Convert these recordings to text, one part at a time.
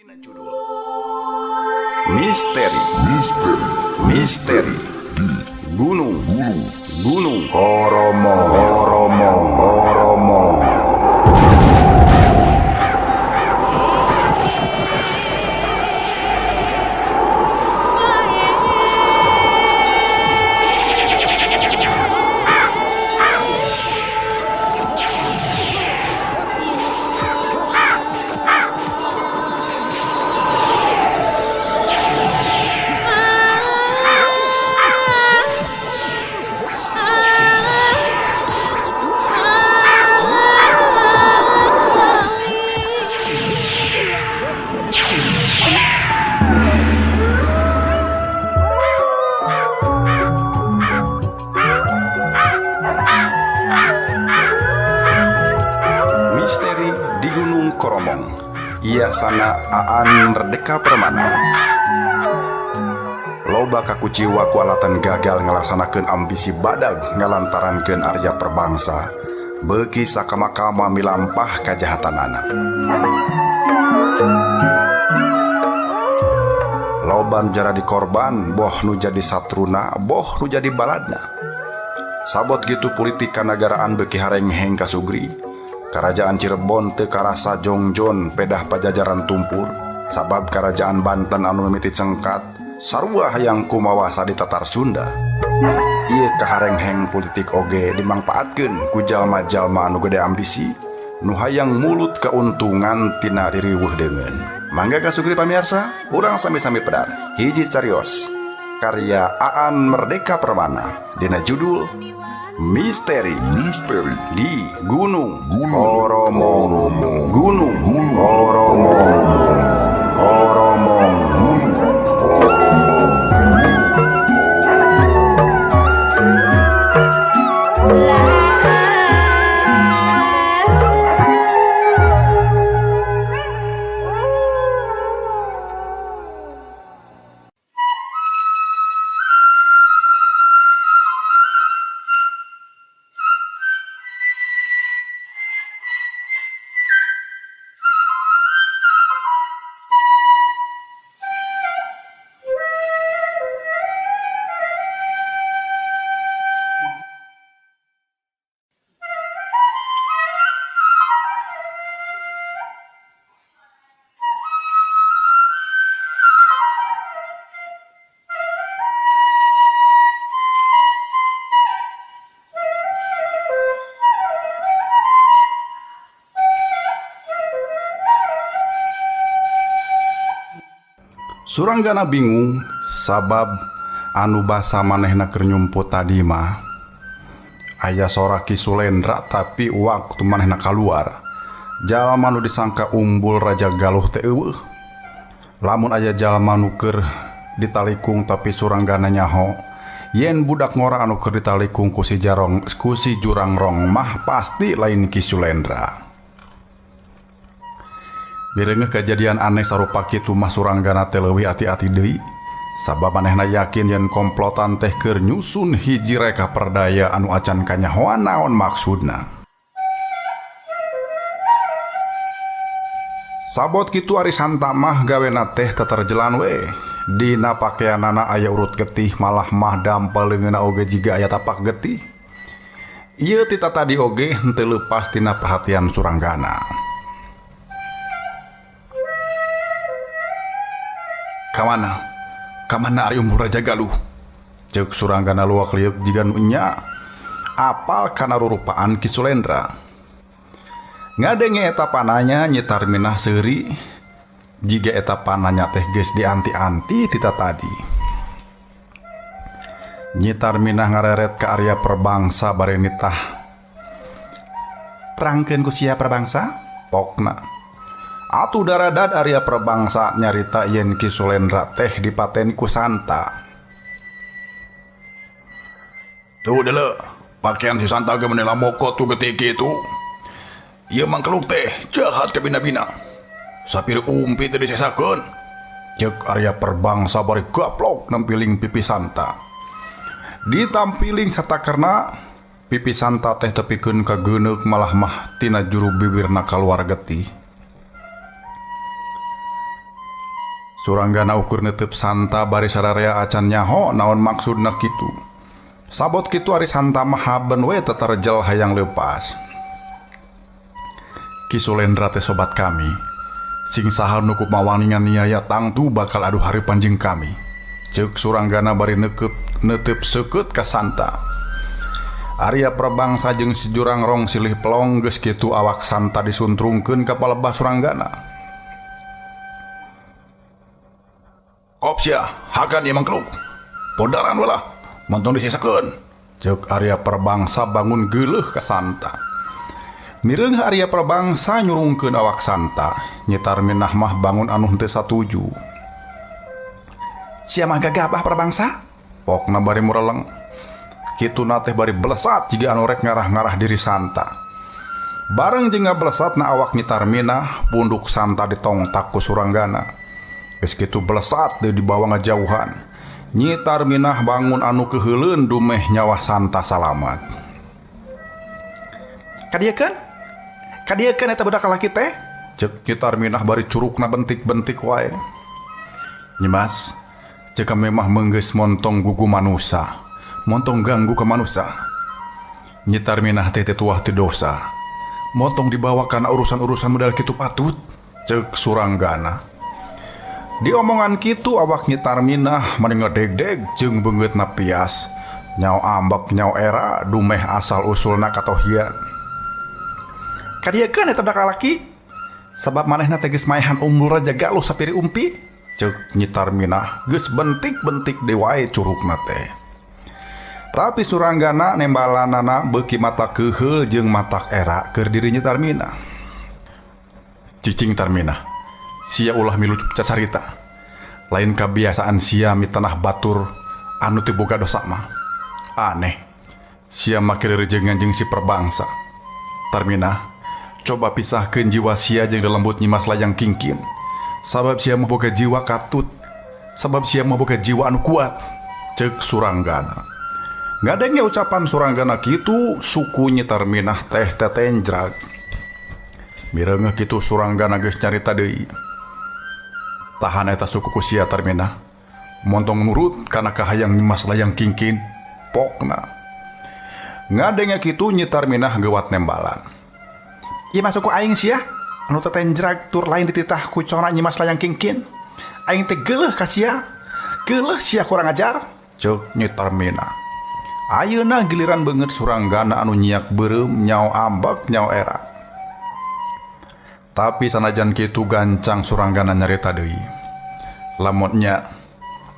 Misteri di Gunung Koromong. Misteri di Gunung Koromong. Ia sana Aan Merdeka Permana. Loba kakuciwa ku alatan gagal ngelaksanakeun ambisi badag ngalantarankeun Arya Perbangsa beuki sakama-kama milampah kajahatanana. Loba nu jadi korban, boh nu jadi satruna, boh nu jadi baladna. Sabot gitu politik kanagaraan beuki harengheng kasugri. Kerajaan Cirebon teu karasa jongjon pedah pajajaran tumpur, sabab kerajaan Banten anu mimiti cengkat sarua hayang kumawasa di Tatar Sunda. Ieu kaharengheng politik oge dimangpaatkeun ku jalma-jalma anu gede ambisi nu hayang mulut keuntungan tina ririweuh deungeun. Mangga kasugri pamirsa, urang sami-sami pedar hiji carios karya Aan Merdeka Permana dina judul Misteri di Gunung Koromong. Suranggana bingung sabab anu basa manehna keur nyumput tadi mah aya sora Ki Sulendra, tapi waktu manehna kaluar jalma nu disangka umbul Raja Galuh teh eueuh. Lamun aya jalma nu keur ditalikung tapi Suranggana nyaho yen budak ngora anu keur ditalikung ku si Jurangrong mah pasti lain Ki Sulendra. Bireungeuh kejadian aneh sarupa kitu mah Suranggana teh leuwih ati-ati deui, sabab manehna yakin yen komplotan teh keur nyusun hiji reka perdaya anu acan kanyahoan naon maksudna. Sabot kitu ari santa mah gawena teh teterjelan we. Dina pakaianana aya urut getih, malah mah dampaleungeuna oge jiga aya tapak getih. Ieu tita tadi oge henteu leupas tina perhatian Suranggana. Kamana ari umbul Raja Galuh? Ceuk Suranggana luak liuk jiga nu nya apal kana rurupaan Ki Sulendra. Ngadenge eta pananya nyitar minah seuri jiga eta pananya teh geus dianti-anti tita tadi. Nyitar minah ngareret ka Arya Perbangsa bare nitah. Perangkeun ku sia Perbangsa? Pokna atuh daradad Arya Perbangsa nyarita yen Ki Sulendra teh dipateni ku Santa. Tuh deuleu, pakaian si Santa ge menela mokot tu getih kitu. Ieu mangkeluk teh jahat ka bina-bina. Sapir umpi teh disesakeun. Ceuk Arya Perbangsa bari gaplok nampiling pipi Santa. Ditampiling satakerna pipi Santa teh tepikeun ka geuneuk malah mah tina juru bibirna kaluar getih. Suranggana ukur netep Santa bari sadarea acan nyaho naon maksudna kitu. Sabot kitu ari Santa mah haben we tetarjel hayang leupas. Ki Sulendra teh sobat kami, sing saha nu kumawaningan niaya tangtu bakal adu hareupan jeung kami. Ceuk Suranggana bari netep seukeut ka Santa. Arya Prabangsa jeung si Jurangrong silih pelong geus kitu awak Santa disuntrungkeun ka palebah Suranggana. Kopsia, hakan ieu mangkluk. Pondaran walah, montong disisakeun. Ceuk Arya Prabangsa bangun geuleuh ka Santa. Mireung Arya Prabangsa nyurungkeun awak Santa, nyitar minah mah bangun anu teu satuju. Sia mah gagabah Prabangsa? Pokna bari mureleng. Kituna teh bari blesat jiga anu rek ngarah-ngarah diri Santa. Bareng jeung ngablesatna awak nyitar minah, punduk Santa ditongtak ku Suranggana. Geus kitu blesat deui dibawa ngajauhan. Nyitar minah bangun anu keheuleun dumeh nyawa Santa salamat. Kadiekeun eta budak lalaki teh? Ceuk nyitar minah bari curugna bentik-bentik wae. Nyimas, ceuk memah meunggeus montong gugu manusa, montong ganggu ka manusa. Nyitar minah teh tuah teu dosa. Montong dibawa kana urusan-urusan model kitu patut, ceuk Suranggana. Di omongan kitu awak nyitar minah mani ngedeg-deg jeung beungeutna pias. Nyao ambek nyao era dumeh asal usulna katohian. Kadiekeun eta budak lalaki? Sabab manehna teh geus maehan umur raja galuh sapiri umpi? Ceuk nyitar minah geus bentik-bentik deui wae curugna teh. Tapi Suranggana nembalanana beuki mata keuheul jeung matak era keur diri nyitar minah. Cicing Tarminah, sia ulah milu cacarita. Lain kabiasaan sia mitanah batur anu teu boga dosa mah. Aneh, sia make rejengan jeung si Prabangsa. Tarminah, coba pisahkeun jiwa sia jeung lembut nyimas layang kingkin. Sabab sia mah boga jiwa katut. Sabab sia mah boga jiwa anu kuat. Ceuk Suranggana. Ngadengnya ucapan Suranggana kitu, suku nyitar minah teh tetenjrag. Mireungeuh kitu Suranggana geus carita deui. Tahan eta suku ku sia Tarminah. Montong nurut kana kahayang nyimas layang kingkin. Pokna. Ngadengnya kitu nyitar minah geuwat nembalan. Ieu mah suku aing sia, anu tetenjrag tur lain dititah ku cona nyimas layang kingkin. Aing teh geuleuh ka sia. Geuleuh sia kurang ajar. Ceuk nyitar minah. Ayeuna giliran beungeut Suranggana anu nyiak beureum nyao ambek nyao era. Tapi sanajan kitu gancang Suranggana nyarita deui. Lamun nya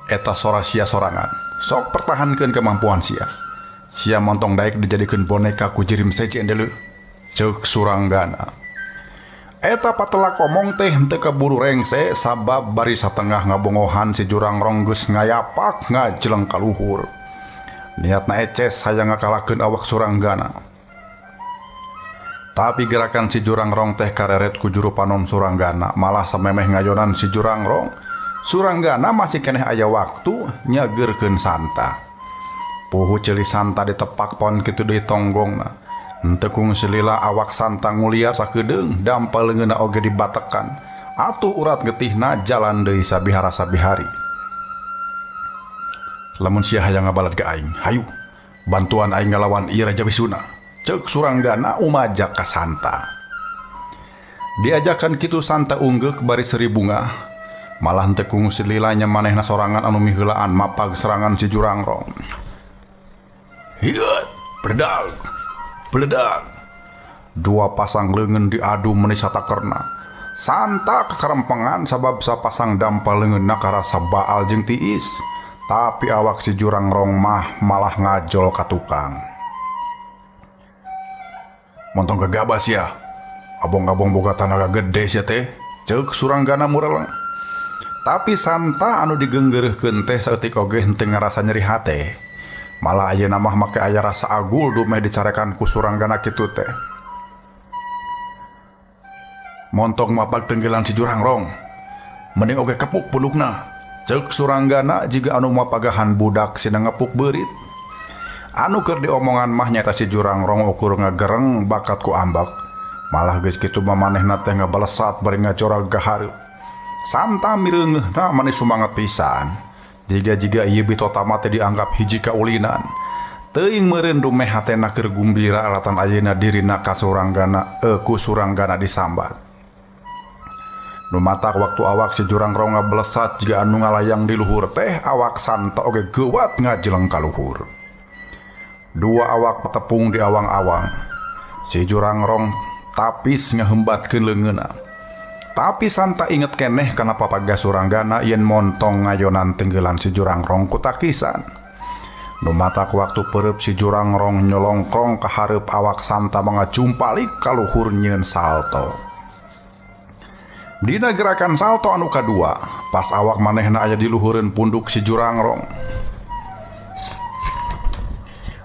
eta sora sia sorangan, sok pertahankeun kemampuan sia. Sia montong daek dijadikeun boneka ku jirim sejen deuleu. Ceuk Suranggana. Eta patelak omong teh henteu kaburu rengse sabab bari satengah ngabongohan si Jurangrong geus ngayapak ngajleng ka luhur. Niatna eces hayang ngakalakeun awak Suranggana. Tapi gerakan si Jurangrong teh kareret ku juru panon Suranggana malah samemeh ngayonan si Jurangrong. Suranggana masih keneh aya waktu nyageurkeun Santa. Puhu ceuli Santa ditepak pon kitu deui tonggongna. Henteu kung silila awak Santa nguliar sakedeung dampal leungeunna oge dibatekan. Atuh urat getihna jalan deui sabihara-sabihari. Lamun sia hayang ngabalad ka aing, hayu bantuan aing ngalawan ieu Raja Wisuna. Ceuk Suranggana umajak ka Santa. Diajakan kitu Santa unggeuh bari seri bunga. Malah henteu kung sililanya manehna sorangan anu miheulaan mapag serangan si Jurangrong. Hieut, peledag. Dua pasang leungeun diadu meuni satakerna. Santa kekerempengan sabab sapasang dampal leungeunna karasa baal jeung tiis. Tapi awak si Jurangrong mah malah ngajol ka tukang. Montong gegabah sia. Abong-abong boga tanaga gede sia teh. Ceuk Suranggana mureleng. Tapi Santa anu digeunggeureukkeun teh saeutik oge henteu ngarasa nyeri hate. Malah ayeuna mah make aya rasa agul dumeh dicarekan ku Suranggana kitu teh. Montong mapag tenggelan si Jurangrong. Mending oge kepuk pundukna. Ceuk Suranggana jiga anu mapagahan budak sina ngepuk beurit. Anu keur diomongan mah nyata si Jurangrong ukur ngagereng bakat ku ambak. Malah geus kitu mah manehna teh ngabalesat bari ngacorag gahareup. Santa mireungeuhna manis sumanget pisan. Jiga-jiga ieu bitota teh dianggap hiji kaulinan. Teuing meureun rumeh hatena keur gumbira alatan ayeuna dirina ku suranggana disambat. Nu matak waktu awak si Jurangrong ngablesat jiga anu ngalayang di luhur teh awak Santa oge geuwat ngajeleng ka luhur. Dua awak petepung di awang-awang. Si Jurangrong tapis ngehembatkeun leungeunna. Tapi Santa inget keneh kana papaga suranggana yen montong ngayonan tenggelan si Jurangrong ku takisan. Nu matak waktu pereup si Jurangrong nyolongkrong ka hareup awak Santa mangajumpalik ka luhur nyieun salto. Dina gerakan salto anu kadua, pas awak manehna aya di luhureun punduk si Jurangrong.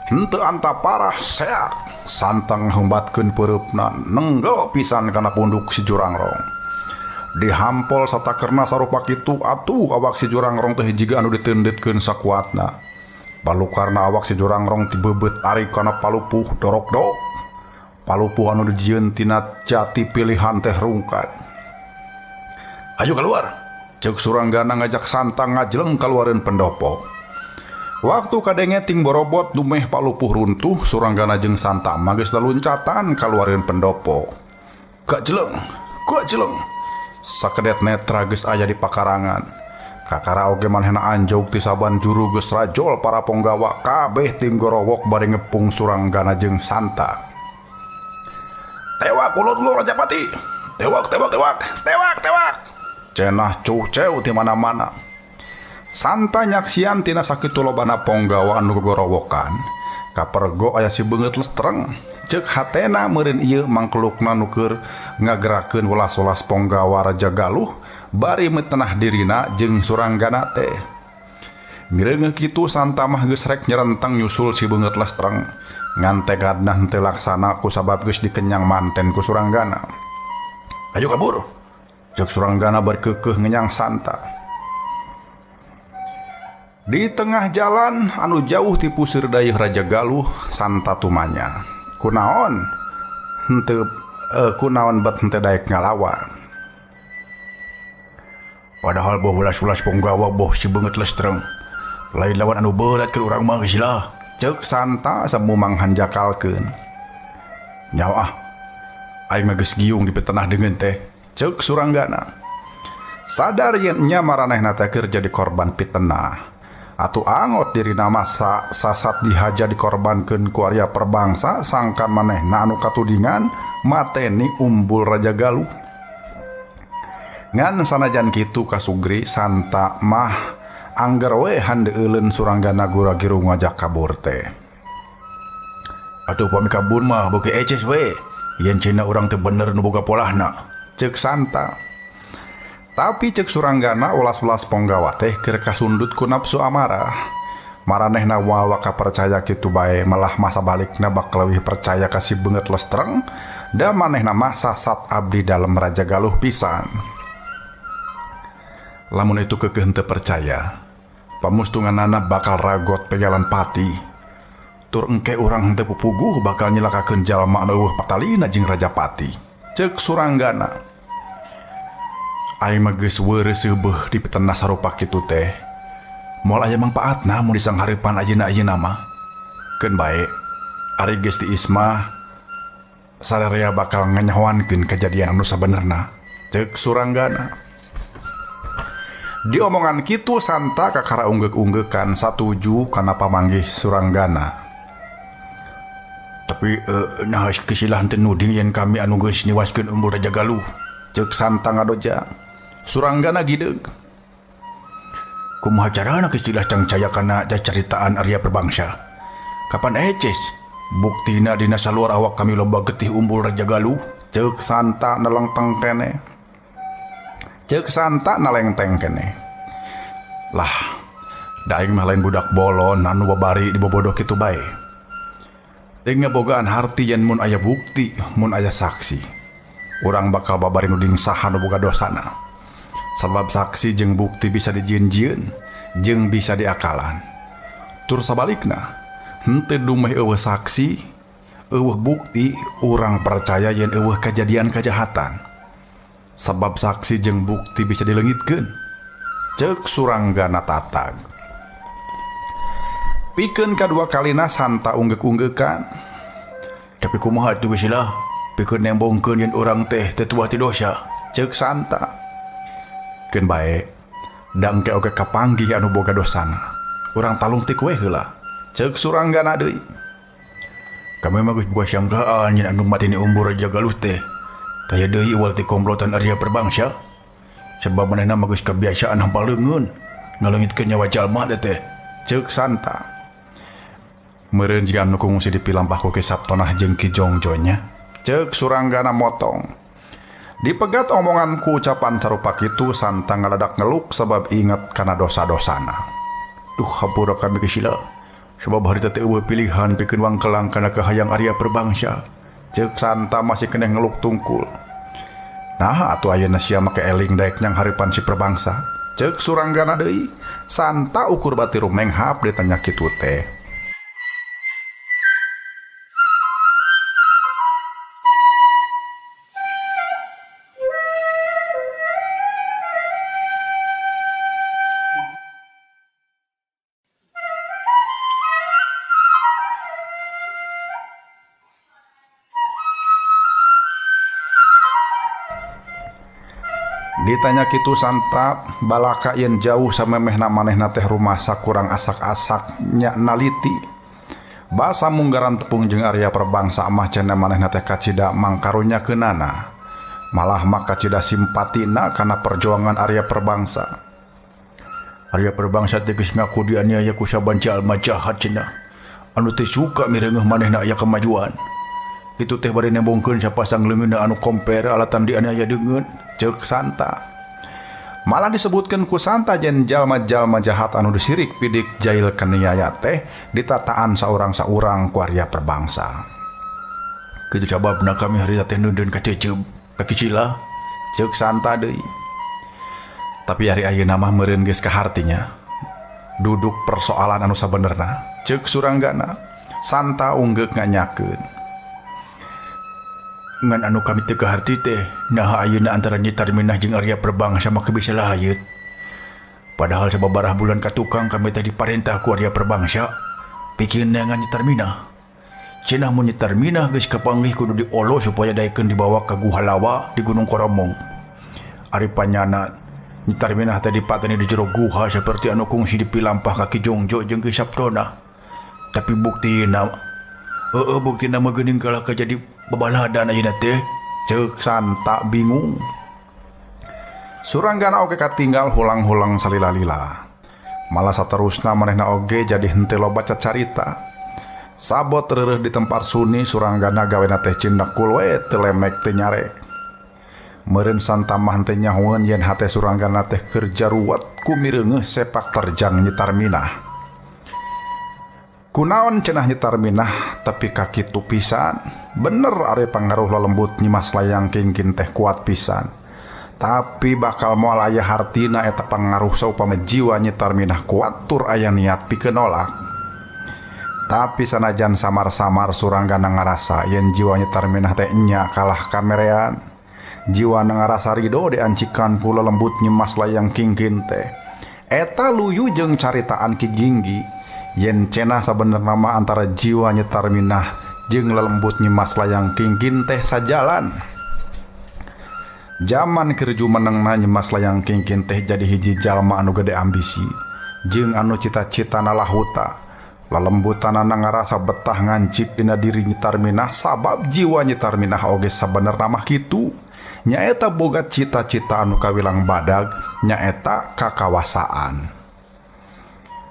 Henteu anta parah seak, Santa ngahembatkeun pereupna nenggel pisan kana punduk si Jurangrong. Dihampol satakerna sarupa kitu atuh awak si Jurangrong teh jiga anu diteundeutkeun sakuatna. Balukarna awak si Jurangrong tibeubeut ari kana palupuh dorok-dok. Palupuh anu dijieun tina jati pilihan teh rungkat. "Ayo keluar," ceuk suranggana ngajak Santa ngajeleng kaluareun pendopo. Waktu kadenge ting borobot dumeh palupuh runtuh, suranggana jeung Santa mah geus laluncatan kaluareun pendopo. Kajeleng, sakedet netra geus aya di pakarangan. Kakara oge manehna anjog ti saban juru geus rajol para ponggawa kabeh tim gorowok bari ngepung suranggana jeung Santa. "Tewak ulun lu Rajapati. Tewak. Cenah cuceu ti mana-mana. Santa nyaksian tina sakitu lobana ponggawa anu gogorowokan. Kapergo aya si beungeut lestreng. Ceuk hatena meureun ieu mangkelukna nu keur ngagerakeun welas-welas ponggawa Raja Galuh bari metenah dirina jeung suranggana teh. Mireungeuh kitu Santa mah geus rek nyerentang nyusul si beungeut lestreng ngan tegadna henteu laksana kusabab geus dikenyang manten ku suranggana. "Ayo kabur," ceuk suranggana bari keukeuh ngenyang Santa. Di tengah jalan anu jauh ti puseur dayeuh Raja Galuh, Santa tumanya. Kunaon bet henteu daek ngalawan. Padahal boh ulas-ulas ponggawa boh si beungeut lestreng. Lain lawan anu berat ke urang mah geus lah, ceuk Santa sambil manghanjakalkeun. "Nyawa aing mah geus giung di petenah deungeun teh," ceuk suranggana. Sadar yen nya maranehna teh keur jadi korban fitnah. Atuh angot dirina masa sasat dihaja dikorbankeun ku Arya Perbangsa sangkan manehna anu katudingan mateni umbul Raja Galuh. Ngan sanajan kitu kasugri Santa mah angger we handeuleun suranggana gura-giru ngajak kabur teh. "Atuh pami kabur mah beuki eces we, yen cenah urang teh bener nu boga polahna," ceuk Santa. Tapi cek suranggana ulas-ulas ponggawa teh keur kasundut ku nafsu amarah. Maranehna moal waka percaya kitu bae malah masa balikna bakal leuwih percaya ka si beungeut lestreng da manehna mah sasat abdi dalem Raja Galuh pisan. Lamun itu keukeuh teu percaya, pamustunganana bakal ragot pegalan pati. Tur engke urang henteu pupuguh bakal nyilakakeun jalma anu eueuh patalina jeung Rajapati, ceuk suranggana. Aing mah geus weureus seubeuh di petenah sarupa kitu teh. Moal aya mangpaatna mun disanghareupan ayeuna mah. Keun bae, ari geus tiis mah sararea bakal nganyahoankeun kajadian anu sabenerna, ceuk suranggana. Di omongan kitu Santa kakara unggek-unggekan satuju kana pamanggih suranggana. "Tapi nah kesilah teu nuding yen kami anu geus niwaskeun umbul Raja Galuh," ceuk Santa ngadoja. Suranggana gideug. "Kumaha carana kesilah cangcaya kana caritaan Arya Perbangsa? Kapan eces buktina dina saluar awak kami loba getih umbul Raja Galuh?" ceuk Santa nalengteng kene. "Lah, da aing mah lain budak bolon anu babari dibobodoh kitu bae. Teu ngabogaan harti yen mun aya bukti, mun aya saksi. Urang bakal babari nuding saha nu boga dosana. Sabab saksi jeung bukti bisa dijieun-jieun jeung bisa diakalan. Tur sabalikna, henteu dumeh eueuh saksi, eueuh bukti, urang percaya yen eueuh kajadian kajahatan. Sabab saksi jeung bukti bisa dilengitkeun, ceuk Suranggana Tatag. Pikeun kadua kalina Santa unggek-unggekan. Tapi kumaha atuh geus lah, pikeun nembongkeun yen urang teh tetuah ti dosa. Ceuk Santa. Keun bae, dangke oge kapanggih anu boga dosana. Urang talung ti kue heula. Ceuk Suranggana deui. Kami mah geus boga sangkaan yen anu mati ni umur aja galus teh. Taya deui uwal ti komplotan Arya Perbangsa. Sebab manehna mah geus kabiasaan hampal leungeun ngaleungitkeun nyawa jalma teh. Ceuk Santa. Meureun jiga anu kungsi dipilampah ku Ki Saptonah jeung Ki Jongjonya. Ceuk Suranggana motong. Dipegat omongan ku ucapan sarupa kitu, Santa ngadadak ngeluk sabab inget kana dosa-dosana. Duh hampura kami geus sila. Sebab harita teh eueuh pilihan pikeun wangkelang kana kahayang Arya Perbangsa. Ceuk Santa masih kena ngeluk tungkul. Nah atuh ayeuna sia make eling daek nyang haripan si Perbangsa. Ceuk Suranggana deui. Santa ukur bati rumenghap ditanya kitu teh. Ditanya kitu Santa balaka yen jauh samemehna manehna teh rumasa kurang asak-asak nya naliti. Basa munggaran tepung jeung Arya Perbangsa mah cenah manehna teh kacida mangkarunyakeunana. Malah mah kacida simpatina kana perjuangan Arya Perbangsa. Arya Perbangsa teh geus ngaku dianiaya ku saban jalma jahat cenah. Anu teh suka mireungeuh manehna aya kemajuan. Kitu teh bari nembongkeun sapasang leungeunna anu komper alatan dianiaya deungeun. Ceuk Santa. Malah disebutkan ku Santa jen jalma-jalma jahat anu disirik pidik jail kaniaya teh ditataan saurang-saurang ku Arya Perbangsa. Kitu sababna kami harita teh nundeun ka Ceuceub ka Kicila. Ceuk Santa deui. Tapi hari ayeuna mah meureun geus kahartinya. Duduk persoalan anu sabenerna. Ceuk Suranggana. Santa unggek nganyakeun. Ngan anu kami teu kaharti teh nah ayeuna antara Nyi Tarminah jeung Arya Perbangsa mah bisa layeut. Padahal sababarah bulan ka tukang kami teh diparentah ku Arya Perbangsa pikeun ngan Nyi Tarminah. Cenah mun Nyi Tarminah geus kapanggih kudu diolo supaya daekeun dibawa ka Guha Lawa di Gunung Koromong. Ari panyana Nyi Tarminah teh dipateni di jero guha saperti anu kungsi dipilampah ka Ki Jongjo jeung Ki Saptonah. Tapi buktina mah geuning kalah kajadi babaladan ayeuna teh. Ceuk Santa bingung. Suranggana oge katinggal hulang-hulang salila-lila. Malah saterusna manehna oge jadi henteu loba cacarita. Sabot reureuh di tempat suni Suranggana gawena teh cindakul we teu lemek teu nyare. Meureun Santa mah teh nyahoeun yen hate Suranggana teh keur jaruwat ku mireungeuh sepak terjang Nyi Tarminah. Kunaon cenah Nyi Tarminah tapi kakitu pisan. Bener are pangaruh lelembut Nyi Mas Layang Kingkin teh kuat pisan. Tapi bakal moal aya hartina eta pangaruh saupama jiwa Nyi Tarminah kuat tur aya niat pikeun nolak. Tapi sanajan samar-samar Suranggana ngarasa yen jiwa Nyi Tarminah teh nya kalah kamerean. Jiwa ngarasa ridho diancikan ku lelembut Nyi Mas Layang Kingkin teh. Eta luyu jeung caritaan Ki Ginggi. Yen cenah sabenerna mah antara jiwa Nyi Tarminah jeung lelembut Nyi Mas Layang Kingkin teh sajalan. Zaman keur jumenengna Nyi Mas Layang Kingkin teh jadi hiji jalma anu gede ambisi jeung anu cita-citana lahuta. Lelembutanana ngarasa betah ngancip dina diri Nyi Tarminah sabab jiwa Nyi Tarminah oge sabenerna mah kitu. Nyaeta boga cita-cita anu kawilang badag, nyaeta kakawasaan.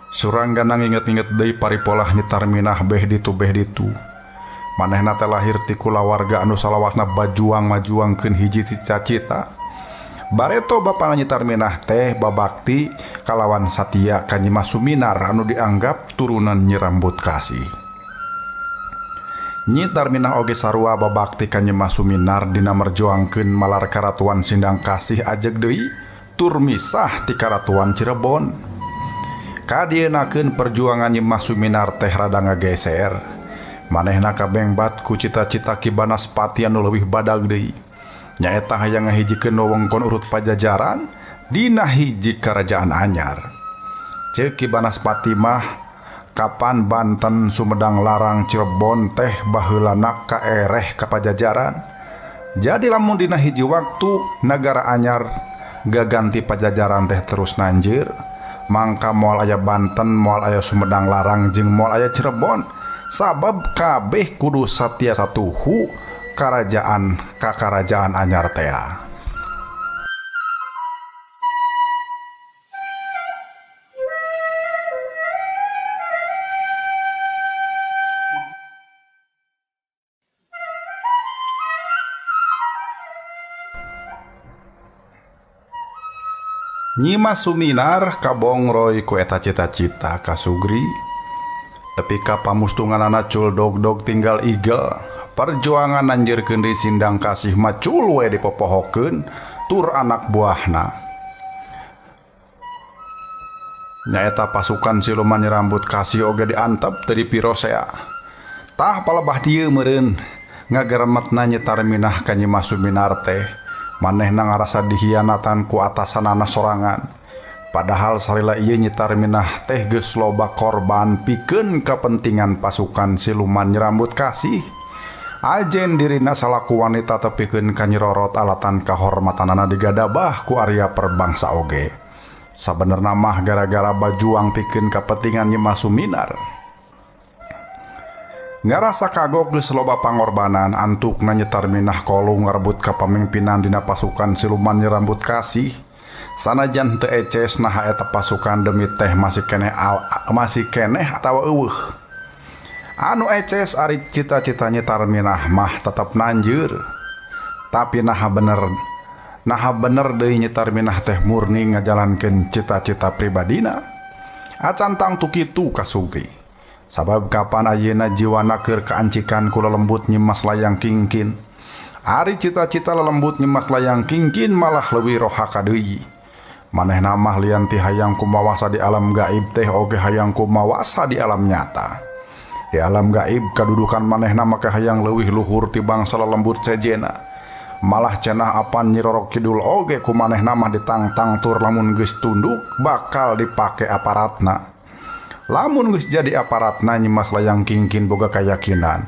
Suranggana nginget-inget deui paripolah Nyi Tarminah beh ditu. Manehna teh lahir ti kulawarga anu salawasna bajuang-majuangkeun hiji cita-cita. Bareto bapana Nyi Tarminah teh babakti kalawan satia ka Nyi Mas Suminar anu dianggap turunan Nyi Rambut Kasih. Nyi Tarminah oge sarua babakti ka Nyi Mas Suminar dina merjuangkeun malar karatuan Sindang Kasih ajeg deui tur misah ti karatuan Cirebon. Kadienakeun perjuangan Nyi Mas Suminar teh rada ngageser. Manehna kabengbat ku cita-cita Ki Banaspati anu leuwih badag deui. nyaeta hayang ngahijikeun wewengkon urut Pajajaran dina hiji Karajaan Anyar. Ceuk Ki Banaspati mah kapan Banten, Sumedang, Larang, Cirebon teh baheulana kaereh ka Pajajaran. Jadi lamun dina hiji waktu Nagara Anyar gaganti Pajajaran teh terus nanjir, mangka moal aya Banten, moal aya Sumedang, Larang jeung moal aya Cirebon, sabab kabeh kudu satia satuhu karajaan ka Karajaan Anyar teh. Nyimas Suminar kabongroy ku eta cita-cita ka Sugri. Tapi ka pamustunganana Culdog-dog tinggal igel, perjuangan anjeurkeun deui sindang kasih mah cul we dipopohokeun tur anak buahna. Nyaeta pasukan siluman nyerambut kasih oge diantep teu dipirosea. Tah palebah dieu meureun ngageremetna nyetar minah ka Nyimas Suminar teh. Manehna ngarasa dihianatan ku atasanana sorangan. Padahal sarila ieu nyetar minah teh geus loba korban pikeun kapentingan pasukan siluman nyerambut kasih. Ajen dirina salaku wanita tepikeun ka nyerorot alatan kahormatanana digadabah ku Arya Perbangsa oge. Sabenerna mah gara-gara bajuang pikeun kapentingan Nyimas Suminar. Ngarasa kagok geus loba pangorbanan antukna nyetar minah kolong ngarebut kapamimpinan dina pasukan siluman nyerambut kasih. Sanajan teu eces naha eta pasukan demi teh masih keneh atawa eueuh. Anu eces ari cita-cita nyetar minah mah tetep nanjeur. Tapi naha bener deui nyetar minah teh murni ngajalankeun cita-cita pribadina. Acan tang tu kitu ka Sugri. Sabab kapan ayeuna jiwana keur kaancikan ku lelembut Nyimas Layang Kingkin. Ari cita-cita lelembut Nyimas Layang Kingkin malah leuwih rohaka deui. Manehna mah lian ti hayang kumawasa di alam gaib teh oge hayang kumawasa di alam nyata. Di alam gaib kadudukan manehna maka hayang leuwih luhur ti bangsa lelembut sejena. Malah cenah apan Nyi Roro Kidul oge ku manehna mah ditangtang tur lamun geus tunduk bakal dipake aparatna. Lamun geus jadi aparatna Nyimas Layang Kingkin boga kayakinan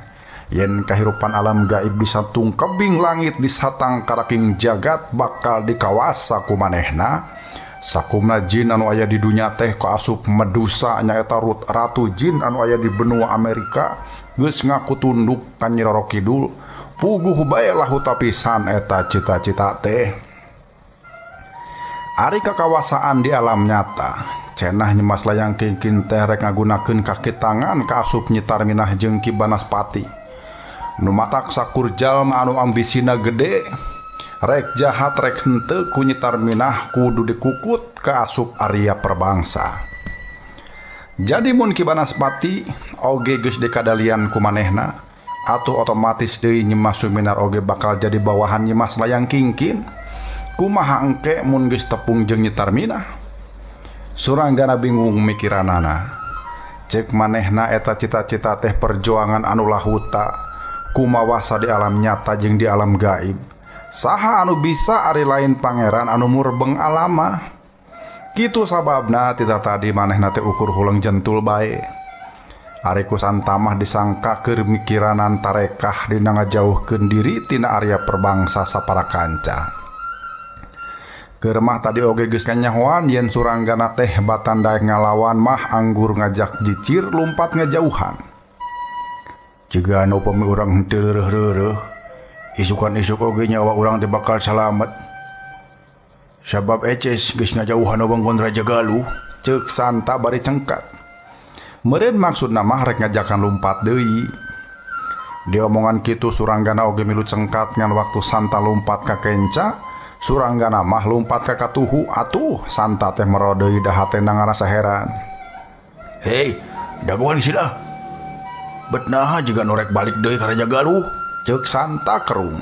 yen kahirupan alam gaib bisa tungkebing langit di satang karaking jagat bakal dikawasa ku manehna. Sakumna jin anu aya di dunya teh kaasup Medusa nyaeta ratu jin anu aya di benua Amerika geus ngaku tunduk ka Nyi Roro Kidul. Puguh bae lahu tapisan eta cita-cita teh. Ari kakawasaan di alam nyata cenah Nyimas Layang Kingkin teh rek ngagunakeun kaki tangan kaasup nyetar minah jeung Ki Banaspati. Nu matak sakur jalma anu ambisina gede, rek jahat rek henteu ku nyetar minah kudu dikukut kaasup Arya Perbangsa. Jadi mun Ki Banaspati oge geus dikadalian ku manehna, atuh otomatis deui Nyimas Suminar oge bakal jadi bawahan Nyimas Layang Kingkin. Kumaha engke mun geus tepung jeung nyetar minah? Suranggana bingung mikiranana. Cek manehna eta cita-cita teh perjuangan anu lahuta kumawasa di alam nyata jeung di alam gaib. Saha anu bisa ari lain pangeran anu murbeng alama. Kitu sababna tita tadi manehna teh ukur hulang jentul bae. Ari kusantamah disangka keur mikiranan tarekah dina ngajauhkeun diri tina Arya Perbangsa sapara kanca. Keur mah tadi oge geus kanyahoan yen Suranggana teh batandaek ngalawan mah anggur ngajak jicir lumpat ngajauhan. Jiga anu upami urang henteu reureuh-reureuh, isukan-isuk oge nyawa urang teh bakal salamet. Sabab eces geus ngajauhan wewengkon Raja Galuh, ceuk Santa bari cengkat. Meureun maksudna mah rek ngajakan lumpat deui. Di omongan kitu Suranggana oge milu cengkat ngan waktu Santa lumpat ka kenca. Suranggana mah lumpat ka katuhu atuh Santa teh mero deui da hatena ngarasa heran. Hei, dagoan sila. Betnaha jiga norek balik deui ka Raja Galuh, ceuk Santa kerung.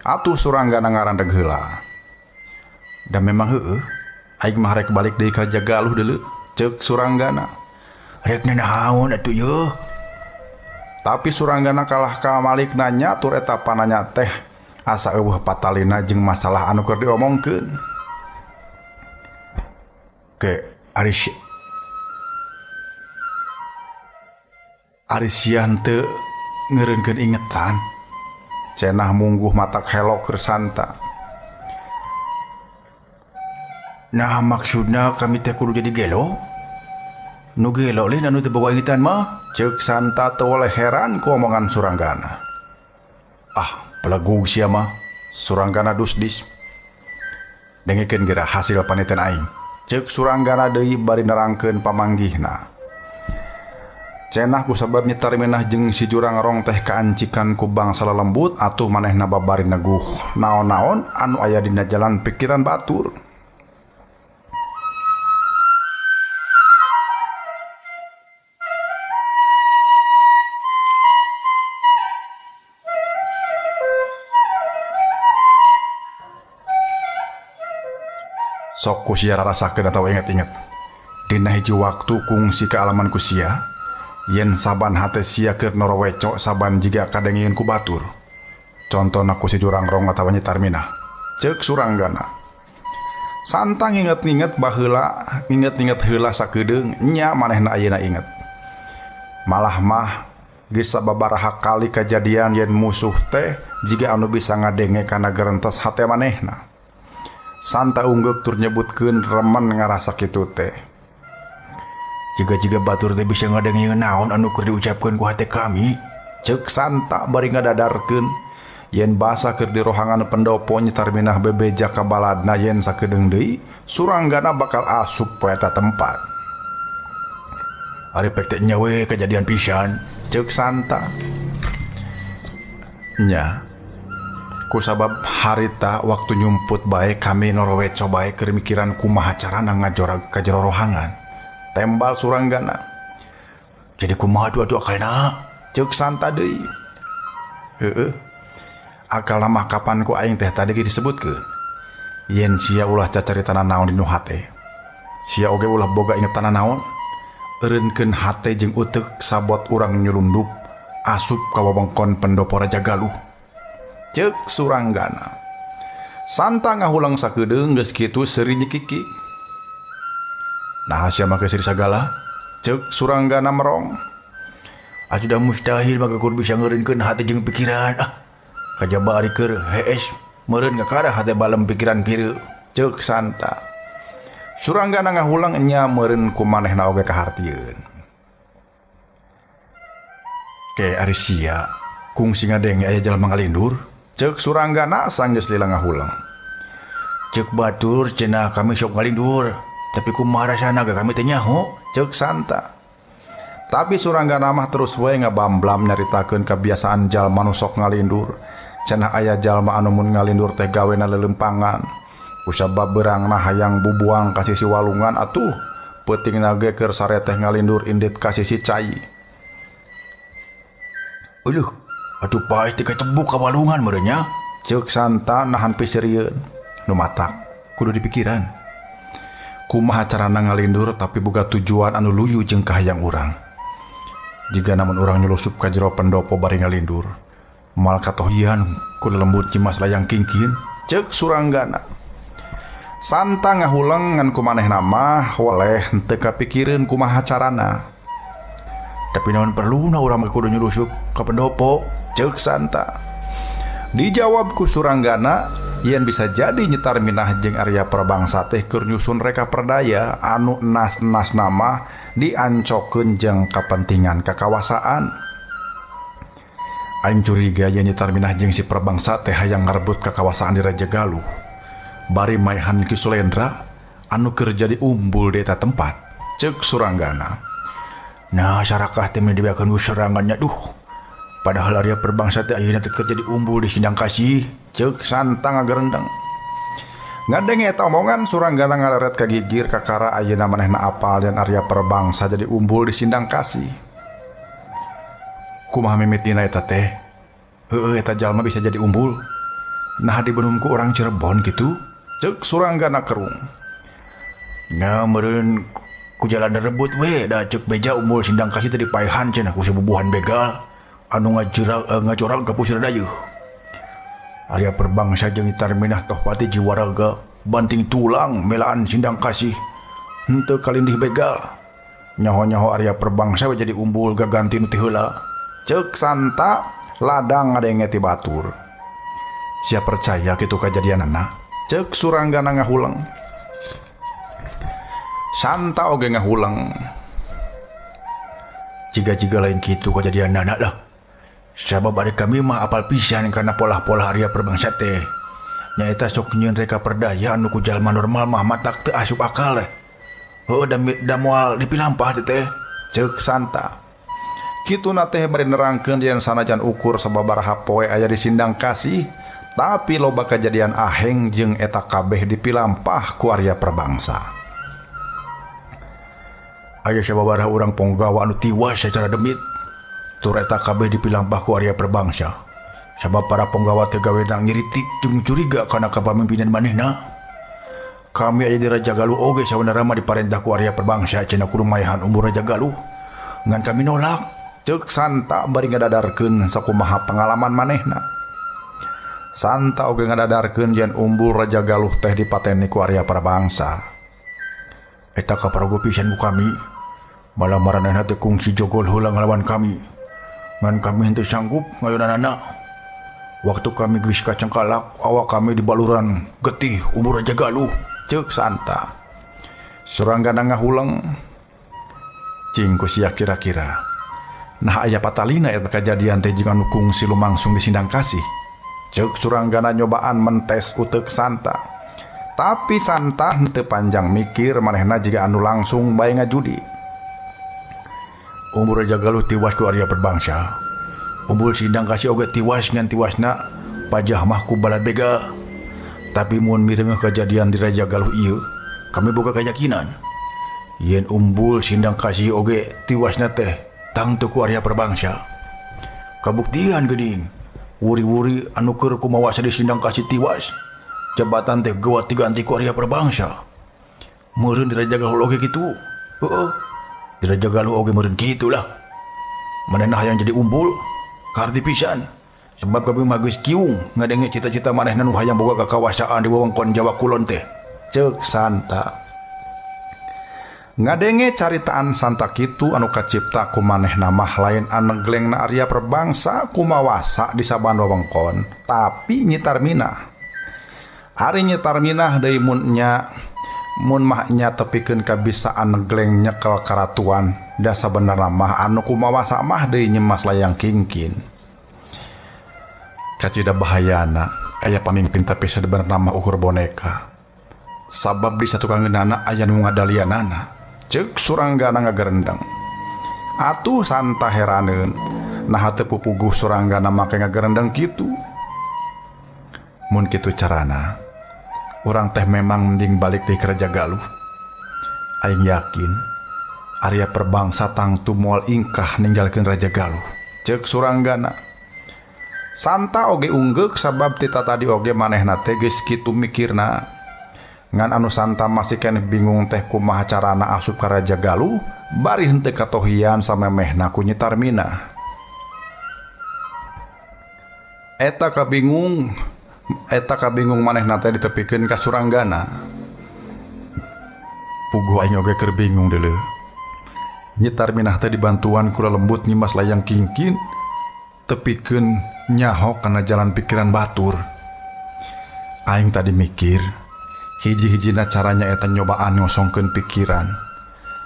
Atuh Suranggana ngarandeg heula. Da memang heueuh, aing mah rek balik deui ka Raja Galuh deuleu, ceuk Suranggana. Rek nanaon atuh yeuh? Tapi Suranggana kalah ka Malik nanya tur eta pananya teh asa eueuh patalina jeung masalah anu keur diomongkeun. Ke Arisia henteu ngeureunkeun ingetan. Cenah mungguh matak helok keur Santa. Nah maksudna kami teh kudu jadi gelo? Nu gelo lain anu teu boga ingetan mah. Ceuk Santa teu oleh heran ku omongan Suranggana. Pelagug sia mah. Suranggana dusdis. Dengekeun geura hasil panitian aing. Ceuk Suranggana deui bari nerangkeun pamanggihna. Cenah kusabab nyetar minah jeung si jurang rong teh kaancikan ku bangsa lelembut atuh manehna babari neguh naon-naon anu aya dina jalan pikiran batur. Sok ku sia rasakeun atawa inget-inget. Dina hiji waktu kungsi ke alaman ku sia, yen saban hate sia keur noroweco saban jiga kadengieun ku batur. Contona ku si jurang rong atawa nyetar minah. Ceuk Suranggana. Santa nginget-nginget baheula, nginget-nginget heula sakedeung nya manehna ayeuna inget. Malah mah geus sababaraha kali kajadian yen musuh teh jiga anu bisa ngadenge kana gerentes hate manehna. Santa ungguk tur nyebutkeun remen ngarasa kitu teh. Jiga-jiga batur teh bisa ngadengieun naon anu keur diucapkeun ku hate kami. Ceuk Santa bari ngadadarkeun yen basa keur di rohangan pendopo nyetar minah bebeja ka baladna yen sakedeung deui Suranggana bakal asup poe eta tempat. Ari pek teh nya we kejadian pisan. Ceuk Santa. Nya kusabab harita waktu nyumput bae kami noroweco bae keur mikiran kumaha carana ngajorag ka jero rohangan. Tembal Suranggana. Jadi kumaha atuh akalna? Ceuk Santa deui. Heueuh. Akalna mah kapan ku aing teh tadi disebutkeun. Yen sia ulah cacaritana naon di nu hate. Sia oge ulah boga ingetana naon. Eureunkeun hate jeung uteuk sabot urang nyelundup asup ka wewengkon pendopo Raja Galuh. Ceuk Suranggana. Santa ngahulang sakedeung geus kitu seuri nyekiki. Nah sia mah geus sagala. Ceuk Suranggana merong. Atuh da mustahil maka kudu bisa ngeureunkeun hati jeung pikiran. Kajaba ari keur hees meureun ngakara hate balem pikiran pireu. Ceuk Santa. Suranggana ngahulang nya meureun ku manehna oge kahartieun. Ke ari sia kungsi ngadenge aya jalma ngalindur. Ceuk Suranggana sanggeus lila ngahulang. Ceuk batur cenah kami sok ngalindur, tapi kumaha rasana ge kami teh nyaho. Ceuk Santa. Tapi Suranggana mah terus we ngabamblam nyaritakeun kebiasaan jalma nu sok ngalindur. Cenah aya jalma anu mun ngalindur teh gawena leuleumpangan. Kusabab beurangna hayang bubuang ka sisi walungan atuh peutingna ge keur sare teh ngalindur indit ka sisi cai. Atuh paes teh kecebuk ka walungan meureun nya. Ceuk Santa nahan pisirieun. Nu matak kudu dipikiran. Kumaha carana ngalindur tapi boga tujuan anu luyu jeung kahayang urang. Jiga namun urang nyulusup ka jero pendopo bari ngalindur, moal katohian ku lembut cimas layang kingkin. Ceuk Suranggana. Santa ngahulang ngan kumanehna mah waleh henteu kapikireun kumaha carana. Tapi naon perluna urang kudu nyulusup ka pendopo? Ceuk Santa. Dijawab ku Suranggana yen bisa jadi nyetar minah jeung Arya Prabangsa teh keur nyusun reka perdaya anu enas-enas nama diancokeun jeung kapentingan kakawasaan. Aing curiga yen nyetar minah jeung si Prabangsa teh hayang ngarebut kakawasaan di Raja Galuh. Bari maehan Ki Sulendra anu keur jadi umbul di eta tempat. Ceuk Suranggana. Nah sarakah teh dibeakeun ku serangannya duh. Padahal Arya Prabangsa teh ayeuna teh jadi umbul di Sindang Kasih. Ceuk Santa ngagerendeng. Ngadenge eta omongan Suranggana ngaleret ka gigir kakara ayeuna manehna apal yen Arya Prabangsa jadi umbul di Sindang Kasih. Kumaha mimitina eta teh? Heueuh eta jalma bisa jadi umbul. Nah dibeunum ku urang Cirebon kitu? Ceuk Suranggana kerung. Nya meureun ku jalan rebut we da ceuk beja umbul Sindang Kasih teh dipaehan cenah ku sabubuhan begal anu ngacorag ka puseur dayeuh. Arya Perbangsa jeung Tarminah toh pati jiwa raga banting tulang melaan Sindang Kasih henteu kalindih begal. Nyaho-nyaho Arya Perbangsa jadi umbul gaganti nu ti heula. Ceuk Santa ladang ngadenge ti batur. Sia percaya kitu kajadianana. Ceuk Suranggana ngahulang. Santa oge ngahulang. Jika lain kitu kajadianana lah. Sabab ari kami mah apal pisan karena pola-pola Arya Perbangsa teh. Nyaeta sok nyieun reka perdaya anu ku jalma normal mah matak teu asup akal teh. Heuh da moal dipilampah teh. Ceuk Santa. Kituna teh bari nerangkeun yen sanajan ukur sababaraha poe aya di Sindang Kasih, tapi loba kajadian aheng jeung eta kabeh dipilampah ku Arya Perbangsa. Aya sababaraha urang ponggawa anu tiwas secara demit. Tur eta kabeh dipilampah ku Arya Perbangsa. Sabab para ponggawa teh gawena ngiritik jeung curiga kana kapamimpinan manehna. Kami aya di Raja Galuh oge sabenerna mah diparentah ku Arya Perbangsa cenah kurumayahan umur Raja Galuh. Ngan kami nolak. Ceuk Santa bari ngadadarkeun sakumaha pengalaman manehna. Santa oge ngadadarkeun yen umbul Raja Galuh teh dipateni ku Arya Perbangsa. Eta kaprago pisan ku kami. Malah maranehna teh kungsi jogol heula ngalawan kami. Ngan kami henteu sanggup ngayunanana. Waktu kami geus kacengkalak, awak kami di baluran getih umur Raja Galuh. Ceuk Santa. Suranggana ngahulang. Cing ku sia kira-kira. Nah aya patalina eta kajadian teh jeung anu kungsi lumangsung di Sindang Kasih. Ceuk Suranggana nyobaan mentes uteuk Santa. Tapi Santa henteu panjang mikir manehna jiga anu langsung bae ngajudi. Umur Raja Galuh tiwas ku Arya Perbangsa. Umbul Sindang Kasih oge tiwas ngan tiwasna pajah mah ku balad begal. Tapi mun mireungeuh kajadian di Raja Galuh ieu, kami boga keyakinan yen umbul Sindang Kasih oge tiwasna teh tangtu ku Arya Perbangsa. Kabuktian geuning, wuri-wuri anu keur kumawa di Sindang Kasih tiwas, jabatan teh geuwat diganti ku Arya Perbangsa. Meureun di Raja Galuh oge kitu. Heueuh. Di Raja Galuh oge meureun kitu lah. Manehna hayang jadi umbul, karti pisan. Sebab kami mah geus kiung ngadenge cita-cita manehna nu hayang boga kakawasaan di wewengkon Jawa Kulon teh. Ceuk Santa. Ngadenge caritaan Santa kitu anu kacipta ku manehna mah lain aneglengna Arya Perbangsa kumawasa di saban wewengkon, tapi Nyi Tarminah. Ari Nyi Tarminah deui mun mah nya tepikeun kabisaan negleng nyekel karatuan, da sabenerna mah anu kumawasa mah deui nyemas layang kingkin. Kacida bahayana aya pamimpin tapi sabenerna mah ukur boneka. Sabab di satukangeunana aya nu ngadalianana. Ceuk Suranggana ngagerendeng. Atuh Santa heraneun, nah teu pupuguh Suranggana make ngagerendeng kitu. Mun kitu carana, urang teh memang mending balik deui ka Raja Galuh. Aing yakin Arya Perbangsa tangtu moal ingkah ninggalkeun Raja Galuh. Ceuk Suranggana. Santa oge unggeuk sabab tita tadi oge manehna teh geus kitu mikirna. Ngan anu Santa masih keneh bingung teh kumaha carana asup ka Raja Galuh bari henteu katohian samemehna ku Nyi Tarminah. Eta kabingung manehna teh ditepikeun ka Suranggana. Puguh aing oge keur bingung deuleu. Nyi Tarminah teh dibantuan kula lembut nyimas layang kingkin tepikeun nyaho kana jalan pikiran batur. Aing tadi mikir hiji-hijina caranya eta nyobaan ngosongkeun pikiran.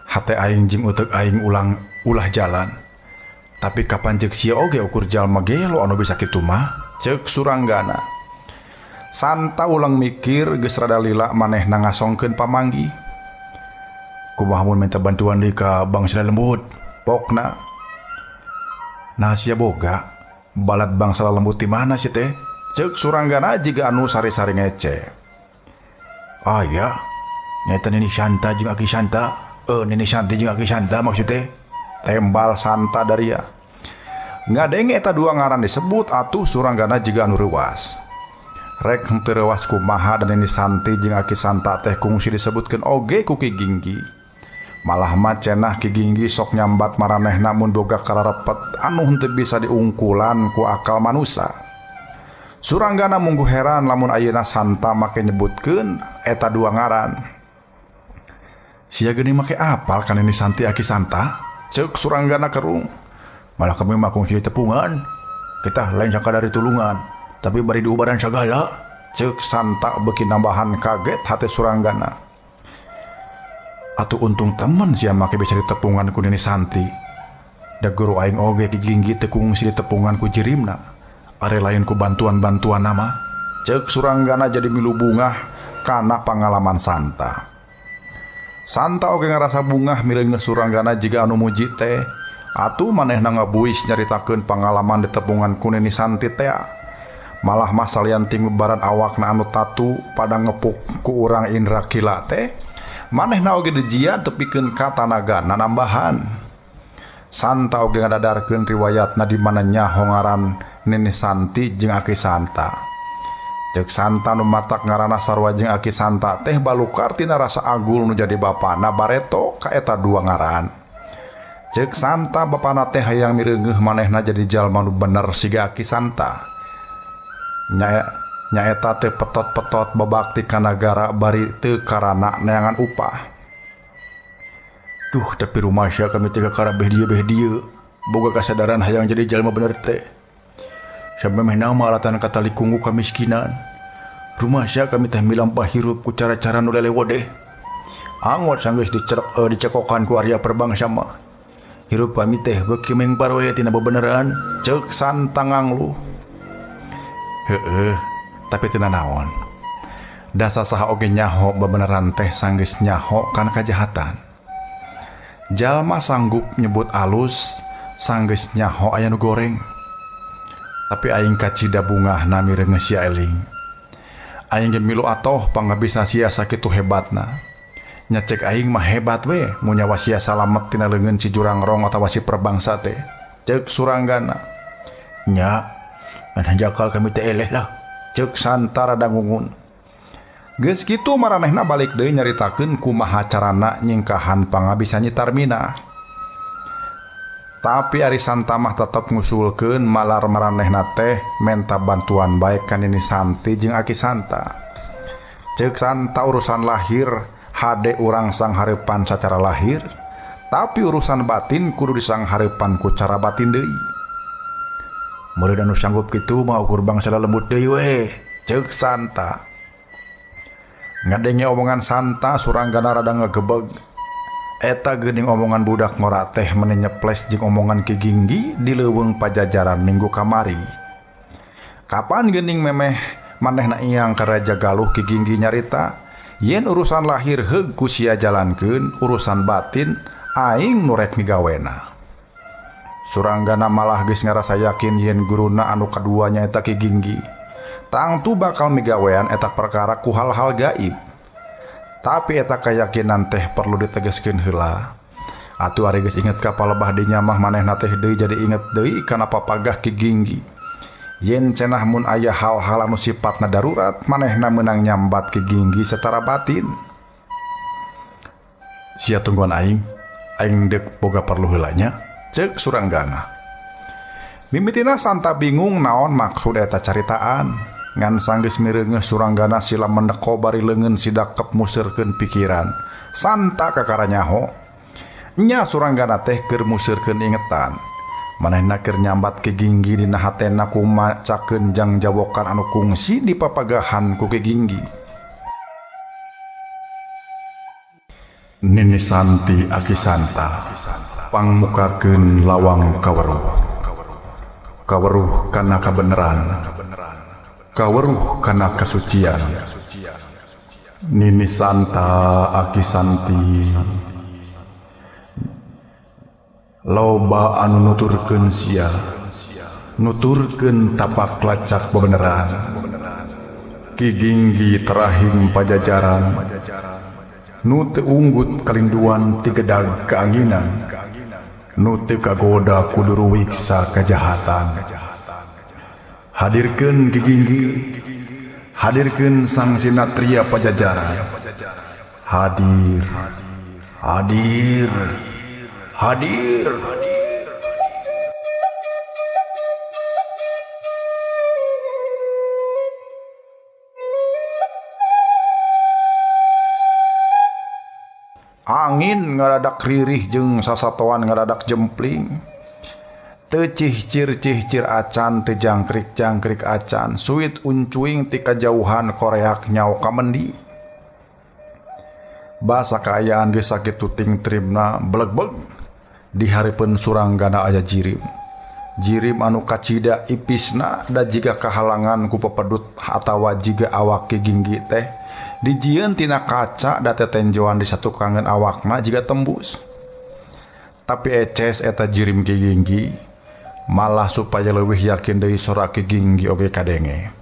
Hate aing jeung uteuk aing ulah jalan. Tapi kapan ceuk sia oge ukur jalma gelo anu bisa kitu mah? Ceuk Suranggana. Santa ulang mikir geus rada lila manehna ngasongkeun pamanggi. Kumaha mun minta bantuan deui ka Bangsa Lembut? Pokna. Nah sia boga balad Bangsa Lembut di mana sih teh? Ceuk Suranggana jiga anu sari-sari ngece. Ah ya, nyata Nini Santa jeung Aki Santa. Nini Santi jeung Aki Santa maksudnya. Tembal Santa Daria. Ngadenge eta dua ngaran disebut atuh Suranggana jiga anu reuwas. Rek henteu reuwas kumaha dan Nini Santi jeung Aki Santa teh kungsi disebutkeun oge ku Ki Ginggi. Malah mah cenah Ki Ginggi sok nyambat maranehna mun boga kararepet anu henteu bisa diungkulan ku akal manusia. Suranggana munggu heran lamun ayeuna Santa make nyebutkeun eta dua ngaran. Sia geuning make apal kan ini Santi Aki Santa? Ceuk Suranggana kerung. Malah kami makung si tepungan. Kita lain sangka dari tulungan, tapi bari diubaran sagala. Ceuk Santa beuki nambahan kaget hati Suranggana. Atuh untung temen sia make bisa ditepungan ku Nini Santi. Da guru aing oge giginggi teu kungsi ditepungan ku jirimna. Are lain ku bantuan-bantuan nama. Ceuk Suranggana jadi milu bungah kana pangalaman Santa. Santa oge ngarasa bungah mireung Suranggana jiga anu muji teh. Atuh manehna ngabuis nyaritakeun pangalaman ditepungan ku Nini Santi teh. Malah masalian ting bebaran awakna anu tatu pada ngepuk ku urang indra kila teh. Manehna oge dejian tepikeun ka tanagana nambahan. Santa oge ngadadarkeun riwayatna di mana nyaho ngaran Nini Santi jeung Aki Santa. Ceuk Santa nu matak ngaranna sarua jeung Aki Santa teh balukar tina rasa agul nu jadi bapana bareto ka eta dua ngaran. Ceuk Santa bapana teh hayang mireungeuh manehna jadi jalma nu bener siga Aki Santa. Nyaeta teh petot-petot babakti ka nagara bari teu karana neangan upah. Duh, tapi rumasya kami teh karabeh dieu boga kasadaran hayang jadi jalma bener teh. Sampai meh nama alatan kata likunggu kamiskinan. Rumasya kami teh milampah hirup ku cara-cara nu lelewo deh. Angot sanggeus dicekokan ku Arya Perbangsa mah. Hirup kami teh beuki mengpar we tina bebeneran. Ceuk Santa nganglu. Heueuh, tapi tina naon. Dasa saha oge nyaho bebeneran teh sanggeus nyaho kana kajahatan. Jalma sanggup nyebut alus sanggeus nyaho aya nu goreng. Tapi aing kacida bungah nami reungeun sia eling. Aing ge milu atoh pangabisna sia sakitu hebatna. Nyacek aing mah hebat we mun nyawa sia salamet tina leungeun si Jurangrong atawa si Perbangsa teh. Ceuk Suranggana. Nya, ngan jakal kami teh eleh lah. Ceuk Santa rada ngungun. Geus kitu maranehna balik deui nyaritakeun kumaha carana nyingkahan pangabisa Nyi Tarmina. Tapi Ari Santa mah tetep ngusulkeun malar maranehna teh menta bantuan baik ka Nini Santi jeung Aki Santa. Ceuk Santa urusan lahir hade urang sanghareupan sacara lahir, tapi urusan batin kudu disanghareupan ku cara batin deui. Murid anu sanggup kitu mah ukur bangsa lembut deui we, ceuk Santa. Ngadenge omongan Santa Suranggana rada ngagebeg. Eta geuning omongan budak ngora teh meni nyeples jeung omongan Ki Ginggi di leuweung Pajajaran minggu kamari. Kapan geuning memeh manehna iyang ka Raja Galuh Ki Ginggi nyarita yen urusan lahir heug ku sia jalankeun, urusan batin aing nu rek migawena. Suranggana malah geus ngarasa yakin yen guruna anu kaduanya eta Ki Ginggi tangtu bakal migawean eta perkara ku hal-hal gaib. Tapi eta kayakinan teh perlu ditegaskeun heula. Atuh ari geus inget ka palebah dinya mah manehna teh deui jadi inget deui kana papagah Ki Ginggi. Yen cenah mun aya hal-hal anu sifatna darurat, manehna meunang nyambat Ki Ginggi secara batin. Sia tungguan aing deuk boga perlu heula nya, ceuk Suranggana. Mimitina Santa bingung naon maksud eta caritaan. Ngan sanggeus mireungeuh Suranggana sila mendeko bari leungeun sidakep museurkeun pikiran. Santa kakara nyaho. Nya Suranggana teh keur museurkeun ingetan. Manehna keur nyambat Ki Ginggi dina hatena kumacakeun jang jawokan anu kungsi di papagahan ku Ki Ginggi. Nini Santi Aki Santa pangmukakeun lawang kaweruh. Kaweruh kana kabeneran. Kaweruh kana kasucian. Nini Santa Aki Santi loba anu nuturkeun sia, nuturkeun tapak lacak bebeneran. Ki Ginggi terahing Pajajaran, nu teu unggut kalinduan ti gedag kaanginan, nu teu kagoda ku duru wiksa kajahatan. Hadirkeun Ki Ginggi, hadirkeun sang sinatria Pajajaran. Hadir, hadir, hadir. Angin ngaradak ririh jeung sasatoan ngaradak jempling. Teu cihcir-cihcir acan, teu jangkrik-jangkrik acan, suit uncuing ti kajauhan koreak nyao kamendi. Basa kaayaan geus sakitu tingtrimna blegbeg. Di haripeun Suranggana aya jirim. Jirim anu kacida ipisna da jiga kahalangan ku pepedut atawa jiga awak Ki Ginggi teh dijieun tina kaca da tetenjoan di satu kangen awakna jiga tembus. Tapi eces eta jirim Ki Ginggi malah supaya leuwih yakin deui sora Ki Ginggi oge kadenge.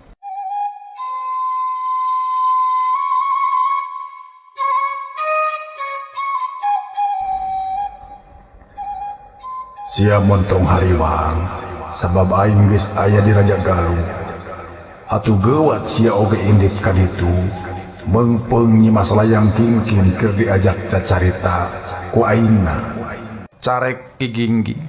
Sia montong hariwang sabab aing geus aya di Raja Galuh. Atuh geuwat sia oge indit ka ditu. Meungpeung nyi masalah yang kingkin keur diajak cacarita ku aingna. Carek Ki Ginggi.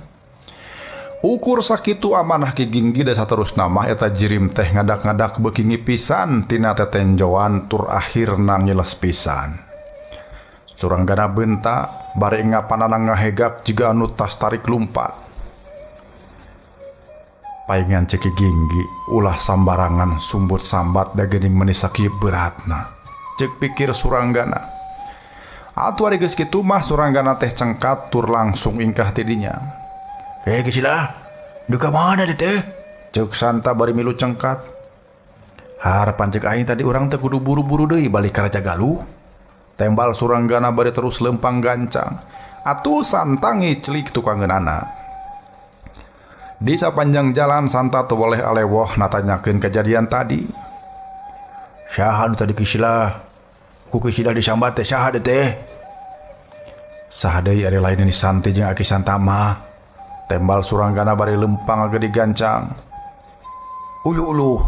Ukur sakitu amanah Ki Ginggi da saterusna mah eta jirim teh ngadak-ngadak beuki ngipisan tina tetenjoan tur akhirna ngiles pisan. Suranggana benta bari ngapanana ngahegak jiga anu tas tarik lumpat. Paingan Ki Ginggi ulah sambarangan sumbut sambat da geuning meuni sakieu beratna. Ceuk pikir Suranggana. Atuh ari geus kitu mah Suranggana teh cengkat tur langsung ingkah ti dinya. Kisila, duka mana di teh? Ceuk Santa bari milu cengkat. Harapan cek aing tadi orang teh kudu buru-buru deui balik ka Raja Galuh. Tembal Suranggana bari terus lempang gancang. Atuh Santa ngiclik tukangeunana. Di sapanjang jalan Santa teu boleh alewoh natanyakeun kejadian tadi. Saha nu tadi Kisila? Ku Kisila disambat teh saha teh? Saha deui ari lain ni Santi jeung Aki Santama. Tembal Suranggana bari lempang ageudy gancang. Ulu-ulu,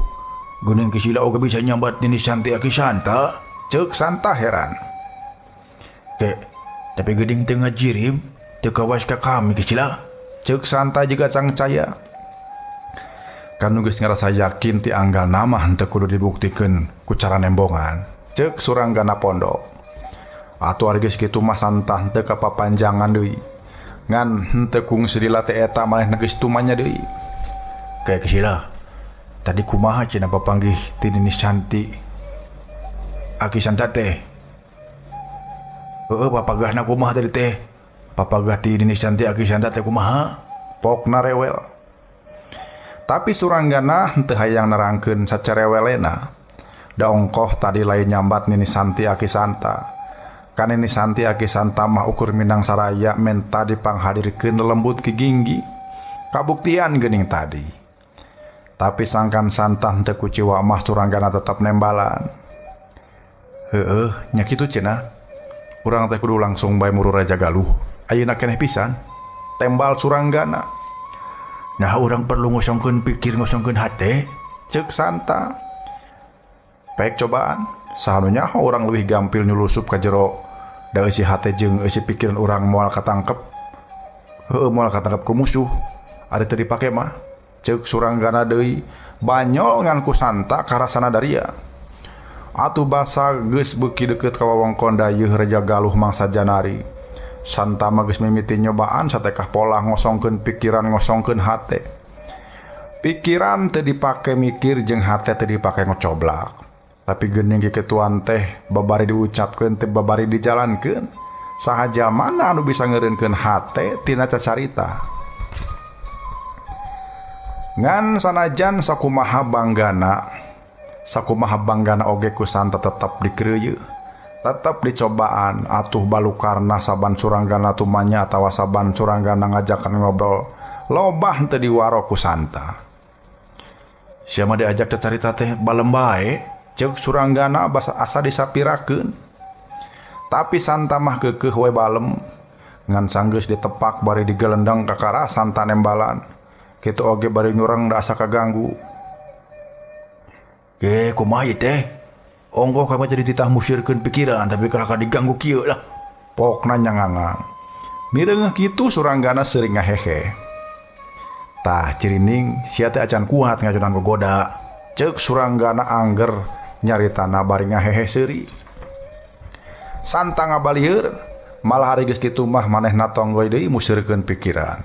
geuning Kisila oge bisa nyambat ni Santi Aki Santa? Ceuk Santa heran. Tapi geuning teu ngajirim, teu kawas ka kami Kisila. Ceuk Santa juga cangcaya. Kanu geus ngarasa yakin ti anggal nama henteu kudu dibuktikeun ku cara nembongan. Ceuk Suranggana pondok. Atuh ari geus kitu mah Santa henteu kapapanjangan deui. Ngan henteu kungsi dilatih eta manehna geus tumanya deui. Kisila, tadi kumaha cenah papanggih ti Nini Santi Aki Santa teh? Papagahna kumaha tadi teh? Papagah ti Nini Santi Aki Santa teh kumaha? Pokna rewel. Tapi Suranggana henteu hayang nerangkeun sacerewelena. Da ongkoh tadi lain nyambat Nini Santi Aki Santa. Kan Nini Santi Aki Santa mah ukur minang saraya menta dipanghadirkeun lelembut Ki Ginggi. Kabuktian geuning tadi. Tapi sangkan Santa henteu kuciwa mah Suranggana tetap nembalan. Nya kitu cenah. Urang teh kudu langsung bae muru Raja Galuh. Ayeuna keneh pisan. Tembal Suranggana. Nah urang perlu ngosongkeun pikir ngosongkeun hate. Ceuk Santa. Pek cobaan. Saha nu nyaho urang leuwih gampil nyulusup ka jero da eusi hate jeung eusi pikiran urang moal katangkep. Moal katangkep ku musuh. Ari teu dipake mah. Ceuk Suranggana deui banyol ngan ku Santa karasana daria. Atuh basa geus beuki deukeut ka wewengkon dayeuh Raja Galuh mangsa janari. Santa mah geus mimiti nyobaan satekah pola ngosongkeun pikiran ngosongkeun hate. Pikiran teu dipake mikir jeung hate teu dipake ngocoblak. Tapi geuning kiketuan teh babari diucapkeun teh babari dijalankeun. Saha jalmana anu bisa ngeureunkeun hate tina cacarita. Ngan sanajan sakumaha banggana oge ku Santa tetap dikreuyeun, tetap dicobaan. Atuh balukarna saban Suranggana tumanya atawa saban Suranggana ngajakan ngobrol lobah teu diwaro ku Santa. Sia mah diajak cacarita teh balem bae, ceuk Suranggana basa asa disapirakeun. Tapi Santa mah keukeuh we balem. Ngan sanggeus ditepak bari digelendang ka kara Santa nembalan. Kitu oge bari nyurang da asa kaganggu. Kumaha ieu teh? Ongkoh kami jadi titah musirkeun pikiran tapi kalaka diganggu kieu lah. Pokna nyangangang. Mireungeuh kitu Suranggana seuring ngahehe. Tah cirining sia teh acan kuat ngajunan gogoda. Ceuk Suranggana angger nyaritana bari ngahehe seuri. Santa ngabalieur Malah hari geus kitu mah manehna tonggoy deui musirkeun pikiran.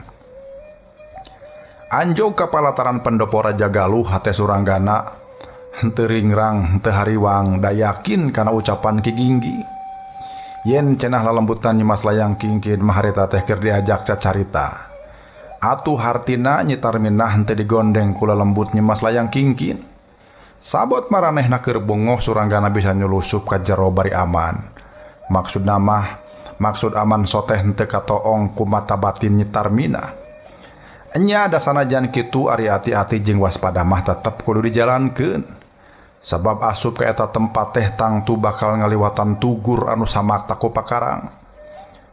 Anjog ka palataran pendopo Raja Galuh hate Suranggana henteu ringrang henteu hariwang da yakin kana ucapan Ki Ginggi. Yen cenah lalembutan Nyimas Layang Kingkin mah harita teh keur diajak cacarita. Atuh hartina Nyi Tarminah henteu digondeng ku lalembut Nyimas Layang Kingkin. Sabot maranehna keur bongoh Suranggana bisa nyulusup ka jero bari aman. Maksud aman soteh henteu katoong ku mata batin Nyi Tarminah. Enya da sanajan kitu ari hati-hati jeung waspada mah tetep kudu dijalankeun. Sabab asup ka eta tempat teh tangtu bakal ngaliwatan tugur anu samakta ku pakarang.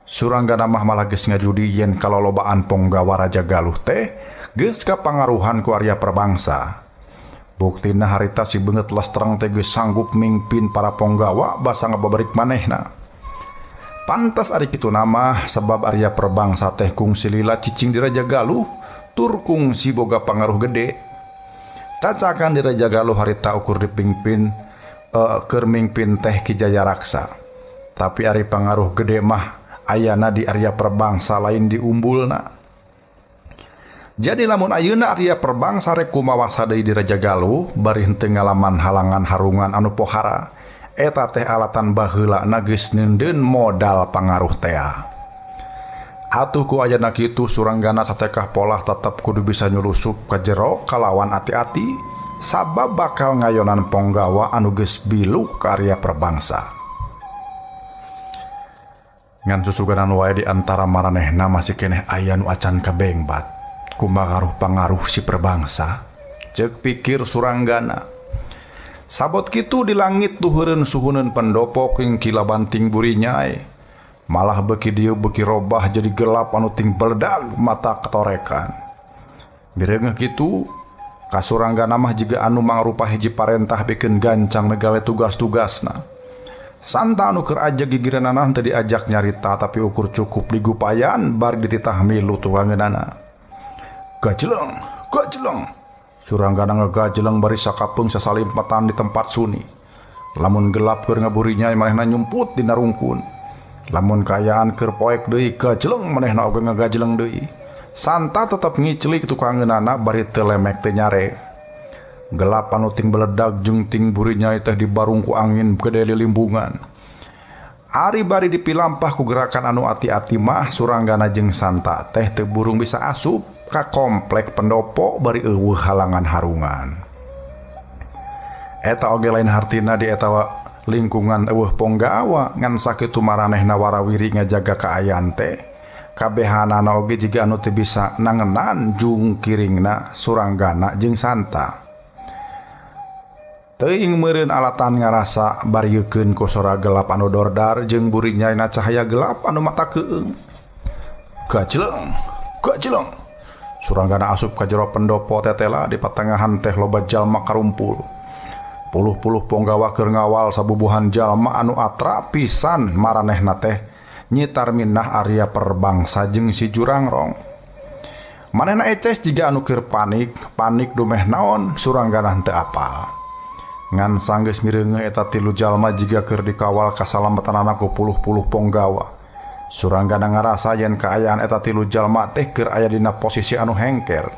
Suranggana mah malah geus ngajudi yen kalolobaan ponggawa Raja Galuh teh geus kapangaruhan ku Arya Prabangsa. Buktina harita si beungeut lestreng teh geus sanggup mingpin para ponggawa basa ngababarik manehna. Pantas ari kitu nama sebab Arya Prabangsa teh kungsi lila cicing di Raja Galuh tur kungsi boga pangaruh gede. Cacakan di Raja Galuh harita ukur dipingpin keur mingpin teh Ki Jaya Raksa. Tapi ari pangaruh gede mah ayana di Arya Prabangsa lain di umbulna. Jadi lamun ayeuna Arya Prabangsa rek kumawasa deui di Raja Galuh bari henteu ngalaman halangan harungan anu pohara. Eta teh alatan baheula na geus neundeun modal pangaruh teh. Atuh ku ayana kitu Suranggana satekah polah tetep kudu bisa nyulusup ka jero kalawan ati-ati sabab bakal ngayonan ponggawa anu geus biluh ka Arya Prabangsa. Ngan susuganan wae di antara maranehna masih keneh aya nu acan kabengbat ku pangaruh si Prabangsa. Ceuk pikir Suranggana. Sabot kitu di langit duheureun suhuneun pendopo king kilabanting buri nyai. Malah beuki dieu beuki robah jadi gelap anu ting beledag mata katorekan. Bireungeuh kitu ka Suranggana mah jiga anu mangrupa hiji parentah pikeun gancang megawe tugas-tugasna. Santa anu keur ajak gigireunana teu diajak nyarita tapi ukur cukup digupayan bari dititah milu tukangeunana. Gajeleng. Suranggana ngagajeleng bari sakapeung sasalimpetan di tempat suni. Lamun gelap keur ngaburinya manehna nyumput dina rungkun. Lamun kayaan keur poek deui gajeleng manehna oge ngagajeleng deui. Santa tetep ngiclik tukangeunana bari teu lemek teu nyare. Gelap anu ting beledag jeung ting burinya teh dibarung ku angin gede lilimbungan. Ari bari dipilampah ku gerakan anu ati-ati mah Suranggana jeung Santa teh teu burung bisa asup ka komplek pendopo bari eueuh halangan harungan. Eta oge lain hartina di eta lingkungan eueuh ponggawa ngan sakitu maranehna warawiri ngajaga kaayaan teh kabehanana oge jiga anu teu bisa nangenan jung kiringna Suranggana jeung Santa. Teuing meureun alatan ngarasa bariekeun ku sora gelap anu dordar jeung burinyaina cahaya gelap anu mata keung. Gajeleng. Suranggana asup ka jero pendopo tetela di patengahan teh loba jalma karumpul. Puluh-puluh ponggawa keur ngawal sabubuhan jalma anu atra pisan maranehna teh Nyi Tarminah Arya Prabangsa jeung si Jurangrong. Manehna eces jiga anu keur panik dumeh naon Suranggana henteu apal. Ngan sanggeus mireungeuh eta tilu jalma jiga keur dikawal kasalampetanana ku puluh-puluh ponggawa. Suranggana ngarasa yen kaayaan eta tilu jalma teh keur aya dina posisi anu hengker.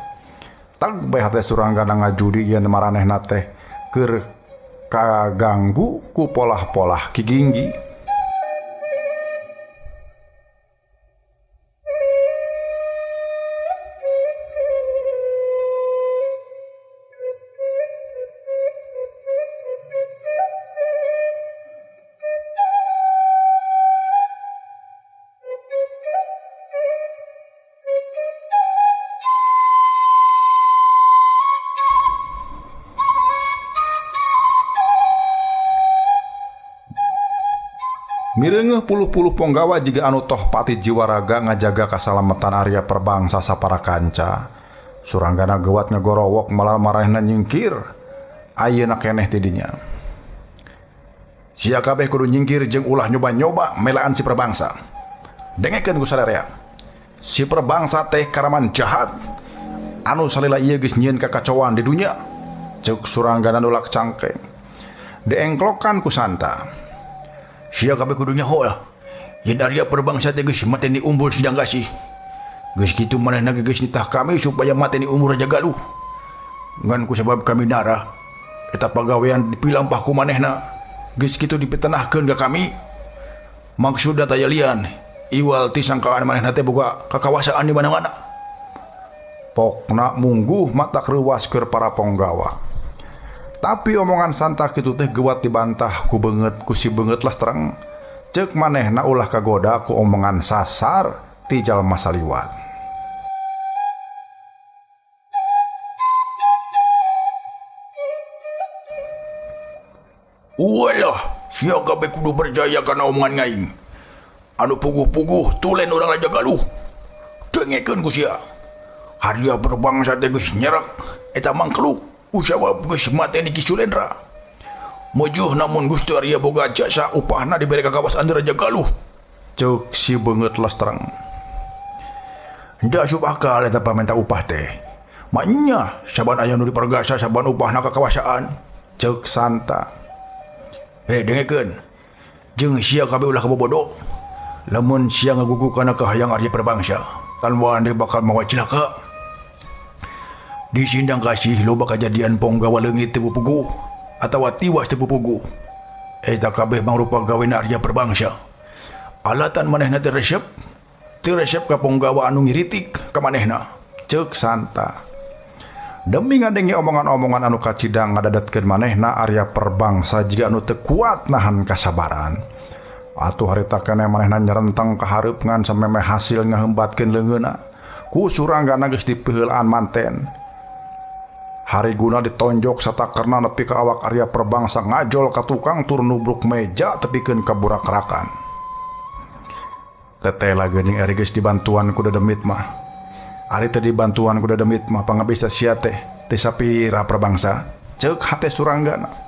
Tag bae hate Suranggana ngajudi yen maranehna teh keur kaganggu ku polah-polah Ki Ginggi. Mireungeuh puluh-puluh ponggawa jiga anu toh pati jiwa raga ngajaga kasalametan Arya Prabangsa sapara kanca. Suranggana geuwat ngagorowok malah maranehna nyingkir. Ayeuna keneh ti dinya. Sia kabeh kudu nyingkir jeung ulah nyoba-nyoba melaan si Prabangsa. Dengekeun ku sadarea. Si Prabangsa teh karaman jahat. Anu salila ieu geus nyieun kakacauan di dunya. Ceuk Suranggana nulak cangkeng. Deengklokan ku Santa. Sia kabeh kudu nyaho ya. yen Arya Perbangsa teh geus mateni umbul sidang kasih. Geus kitu manehna geus nitah kami supaya mateni umur Raja Galuh. Ngan ku sabab kami nara eta pagawean dipilampah ku manehna. Geus kitu dipitenahkeun ka kami. Maksudna taya lian, iwal ti sangkaan manehna teh boga kakawasaan di mana-mana. Pokna mungguh mata kreuwas keur para ponggawa. Tapi omongan santa kitu teh geuwat dibantah ku beungeut ku si beungeut Lestreng. Ceuk manehna ulah kagoda ku omongan sasar ti jalma saliwat. Walah, sia kabeh kudu percaya kana omongan ngaing. Anu puguh-puguh tulen urang Raja Galuh. Dengekeun ku sia. Arya Perbangsa teh geus nyerak eta mangkluk usaha geus mateni Ki Sulendra. Mojuh namun Gusti Arya boga jasa upahna dibere ka kawasan Raja Galuh. Ceuk si beungeut Lestreng. Henteu asup akal eta pamenta upah teh. Maknya saban aya nu dipergasa saban upahna ka kawasaan. Ceuk santa. Dengekeun. Jeung sia kabeh ulah kabobodo. Lamun sia ngagugu kana kahayang Arya Perbangsa, tan wande bakal mawa cilaka. Di sindang kasih loba kajadian ponggawa leungit teu pupuguh atawa tiwas teu pupuguh. Eta kabeh mangrupa gawena Arya Perbangsa. Alatan manehna teu resep ka ponggawa anu ngiritik ka manehna. Ceuk santa. Demi ngadenge omongan-omongan anu kacidang ngadadatkeun manehna Arya Perbangsa jiga anu teu kuat nahan kasabaran. Atuh harita keneh manehna nyerenteng ka hareup ngan samemeh hasil ngaheumbatkeun leungeunna. Ku suranggana geus dipeuheulaan manten. Hariguna ditonjok satakerna nepi ka awak Arya Perbangsa ngajol ka tukang tur nubruk meja tepikeun ka burak-rakan. Tetela geuning ari geus dibantuan ku Dedemit mah. Ari teh dibantuan ku Dedemit mah pangabisa sia teh sapira Perbangsa. Ceuk hate suranggana.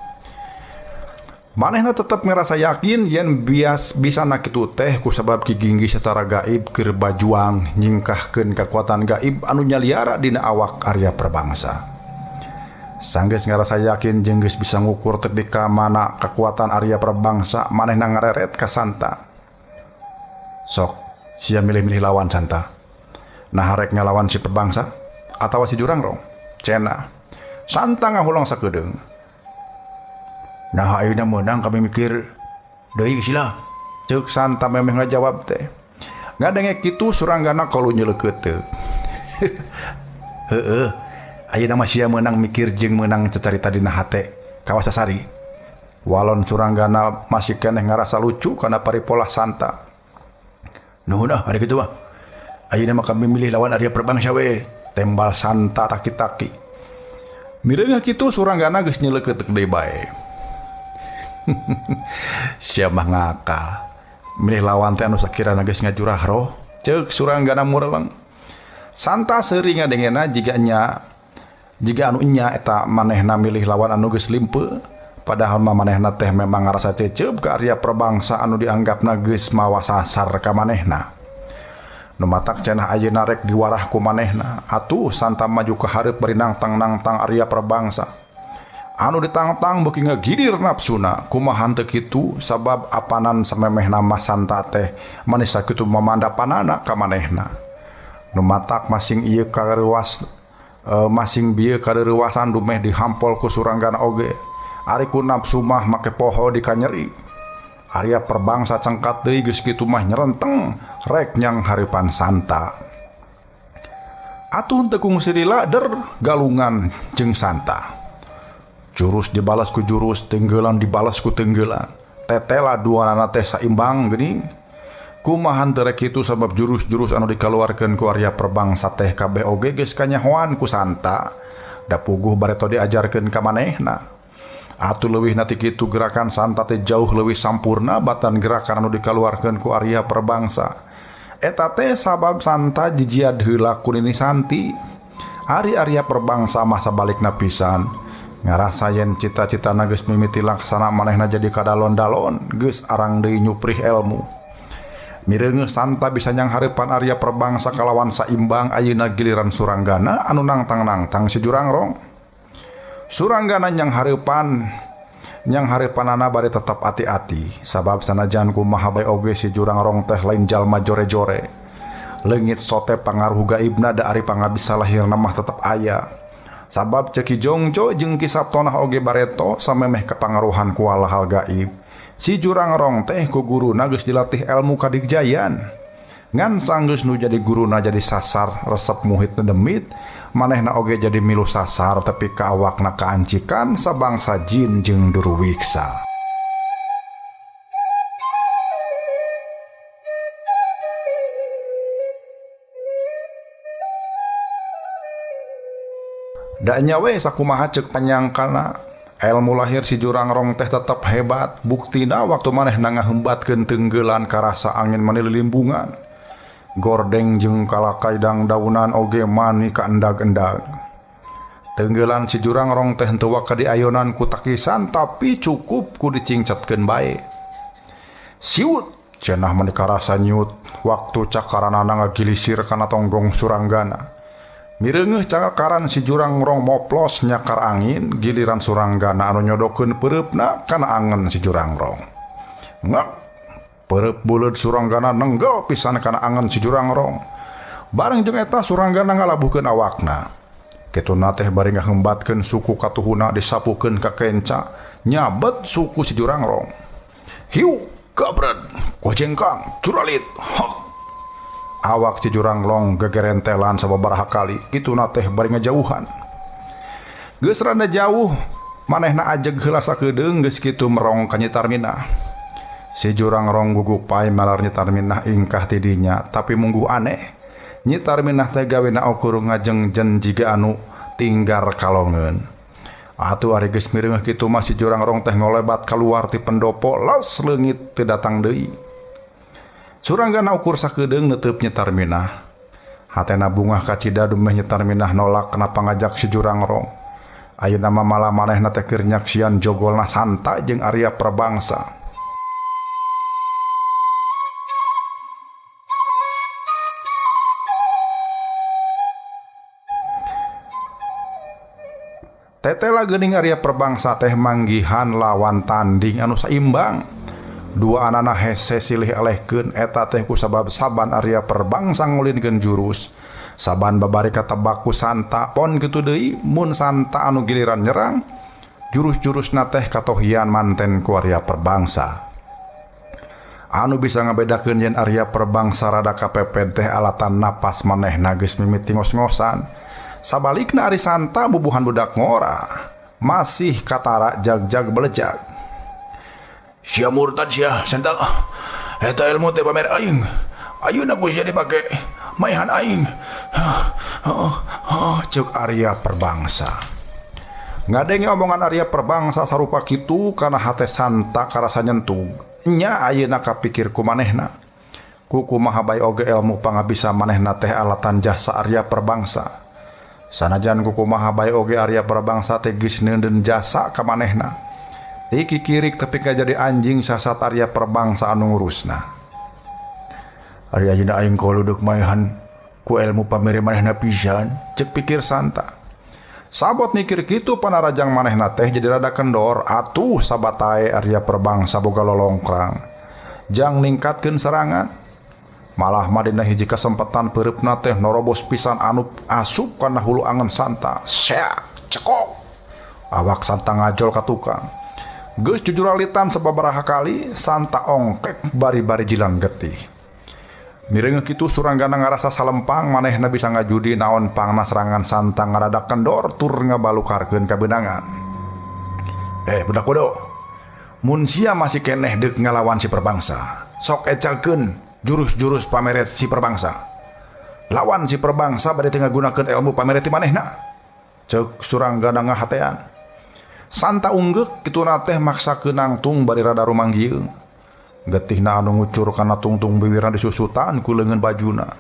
Manehna tetep ngerasa yakin yen bisa na kitu teh kusabab Ki Ginggi secara gaib keur bajuang nyingkahkeun kekuatan gaib anu nyaliara dina awak Arya Perbangsa. Sanggeus ngarasa yakin jeung geus bisa ngukur tepi ka mana kekuatan Arya Perbangsa, manehna ngareret ka santa. Sok, sia milih-milih lawan santa. Nah rek ngalawan si Perbangsa atawa si Jurangrong? Cenah. Santa ngahulang sakedeung. Nah ayeuna meunang kami mikir deui sila. Ceuk santa memeh ngajawab teh. Ngadenge kitu suranggana kalu nyeleukeut teu. Heueuh. Ayeuna mah sia meunang mikir jeung meunang cecarita dina hate kawasasari. Walon suranggana masih keneh ngarasa lucu kana paripolah santa. Nuhun ari kitu mah. Ayeuna mah kami milih lawan Arya Perbangsa we. Tembal santa taki-taki. Mireungah kitu suranggana geus nyeleukeut deui bae. Sia mah ngakal. Milih lawan teh anu sakirana geus ngajurah roh. Ceuk suranggana mureleng. Santa seuring ngadengena jika anu nya eta manehna milih lawan anu geus limpeu, padahal mah manehna teh memang ngarasa cecep ka Arya Perbangsa anu dianggapna geus mawa sasar ka manehna. Nu matak cenah ayeuna rek diwarah ku manehna, atuh santa maju ka hareup bari nangtang-nangtang Arya Perbangsa. Anu ditangtang beuki ngagidir nafsuna, kumaha teu kitu sabab apanan samemehna mah santa teh manis sakitu mamandapanana ka manehna. Nu matak masing ieu kareuwas masing bieu kareuwasan dumeh dihampol ku suranggana oge. Ari ku nafsu mah make poho di kanyeri. Arya Perbangsa cengkat deui geus kitu mah nyerenteng rek nyang hareupan santa. Atuh teu kungsi dilader galungan jeung santa. Jurus dibalas ku jurus, tenggeulan dibalas ku tenggeulan. Tetela duanana teh saimbang geuning. Kumaha teu rek kitu sabab jurus-jurus anu dikaluarkeun ku Arya Perbangsa teh kabeh oge geus kanyahoan ku santa. Da puguh bareto diajarkeun ka manehna. Atuh leuwih na ti kitu gerakan santa teh jauh leuwih sampurna batan gerakan anu dikaluarkeun ku Arya Perbangsa. Eta teh sabab santa jijiad heula ku Nini Santi. Ari Arya Perbangsa mah sabalikna pisan. Ngarasa yen cita-citana geus mimiti laksana manehna jadi kadalon-dalon, geus arang deui nyuprih ilmu. Mireungeuh santa bisa nyang hareupan Arya Perbangsa kalawan saimbang ayeuna giliran suranggana anu nangtang-nangtang si Jurangrong. Suranggana nyang hareupan Nyang harepanana bari tetap hati-hati sabab sanajan kumaha bae oge si jurang rong teh lain jalma jore-jore. Leungit sote pangaruh gaibna da ari pangabisa lahirna mah tetep aya. Sabab ceki Jongjo jeung Ki Sabtonah oge bareto samemeh kepangaruhan ku hal gaib. Si jurang rong teh ku guruna geus dilatih ilmu kadigjayan. Ngan sanggeus nu jadi guruna jadi sasar resep muhit nu demit, manehna oge jadi milu sasar tapi ka awakna kaancikan sabangsa jin jeung Durwiksa. Da nyawe sakumaha ceuk panyangkana, ilmu lahir si jurang rong teh tetep hebat. Buktina waktu manehna ngahembatkeun tenggeulan karasa angin manililimbungan. Gordeng jeung kalakaidang daunan oge mani kaendag-endag. Tenggeulan si jurang rong teh henteu waka diayonan ku takisan tapi cukup ku dicingcetkeun bae. Siut cenah mani karasa nyut waktu cakaranana ngagilisir kana tonggong suranggana. Mireungeuh cakaran si jurang rong moplos nyakar angin giliran suranggana anu nyodokeun peureupna kana angen si jurang rong. Ngak perep buleud suranggana nenggel pisan kana angen si jurang rong. Bareng jeung eta suranggana ngalabuhkeun awakna. Kituna teh bari ngahembatkeun suku katuhuna disapukeun ka kenca nyabet suku si jurang rong. Hiu kabred kojengkang curalit hak. Awak si jurang rong gegerentelan sababaraha kali kituna teh bari ngajauhan. Geus rada jauh manehna ajeg heula sakedeung geus kitu merong ka Nyi Tarminah. Si jurang rong guguk pae malar Nyi Tarminah ingkah tidinya tapi munggu aneh. Nyi Tarminah teh gawena ukur ngajengjen jiga anu tinggar kalongeun. Atuh ari geus mireungeuh kitu mah si jurang rong teh ngolebat kaluar ti pendopo las leungit teu datang deui. Suranggana ukur sakedeung neuteub Nyi Tarminah. Hatena bungah kacida dumeh Nyi Tarminah nolak kenapa ngajak si jurang rong. Ayeuna mah malah manehna teh keur nyaksian jogolna Santa jeung Arya Prabangsa. Tetela geuning Arya Prabangsa teh manggihan lawan tanding anu saimbang. Dua anana hese silih elehkeun eta teh ku sabab saban Arya Prabangsa ngulinkeun jurus. Saban babari katebak ku Santa pon kitu deui mun Santa anu giliran nyerang jurus-jurusna teh katohian manten ku Arya Prabangsa. Anu bisa ngabedakeun yen Arya Prabangsa rada kapepet teh alatan napas manehna geus mimiti ngos-ngosan. Sabalikna Ari Santa bubuhan budak ngora masih katara jag-jag belejag. Sia murtad sia Santa. Eta ilmu teh pamer aing. Ayeuna geus jadi pake maehan aing. Cuk Arya Prabangsa. Ngadenge omongan Arya Prabangsa sarupa kitu kana hate Santa karasa nyentug. Nya ayeuna kapikir ku manehna. Ku kumaha bae oge ilmu pangabisa manehna teh alatan jasa Arya Prabangsa. Sanajan ku kumaha bae oge Arya Prabangsa teh geus neudeun jasa ka manehna. Ti kikirik tepi ka jadi anjing sasat Arya Prabangsa anu ngurusna. Ari ayeuna aing koluduk maehan ku ilmu pamere manehna pisan, ceuk pikir Santa. Sabot mikir kitu panarajang manehna teh jadi rada kendor, atuh sabatae Arya Prabangsa boga lolongkrang. Jang ningkatkeun serangan. Malah madina hiji kesempatan peureupna teh norobos pisan anu asup kana hulu angen Santa. Seak cekok. Awak Santa ngajol ka tukang. Geus jujuralitan sababaraha kali Santa ongkek bari-bari jilan getih. Mireungeuh kitu suranggana ngarasa salempang manehna bisa ngajudi naon pangna serangan Santa ngaradak kendor tur ngabalukarkeun ka beunangan. Budak bodo. Mun sia masih keneh deuk ngalawan si Prabangsa. Sok ecakeun jurus-jurus pameret si Prabangsa. Lawan si Prabangsa bade teu ngagunakeun ilmu pameret ti manehna. Ceuk suranggana ngahatean. Santa unggek kituna teh maksakeun nangtung bari rada rumanggieung. Getihna anu ngucur kana tungtung biwirna disusutan ku leungeun bajuna.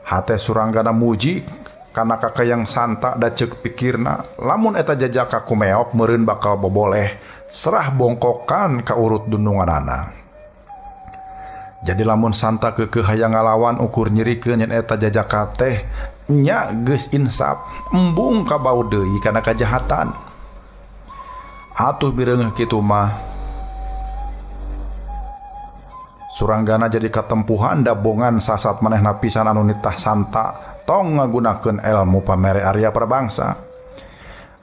Hate suranggana muji kana kakayang Santa da ceuk pikirna lamun eta jajaka kumeok meureun bakal boboleh serah bongkokan ka urut dununganana. Jadi lamun Santa keukeuh hayang ngalawan ukur nyirikeun yen eta jajaka teh nya geus insaf embung ka bau deui kana kajahatan. Atuh bireungeuh kitu mah Suranggana jadi katempuhan dabongan sasat manehna pisan anu nitah santa tong ngagunakeun ilmu pamere Arya Prabangsa.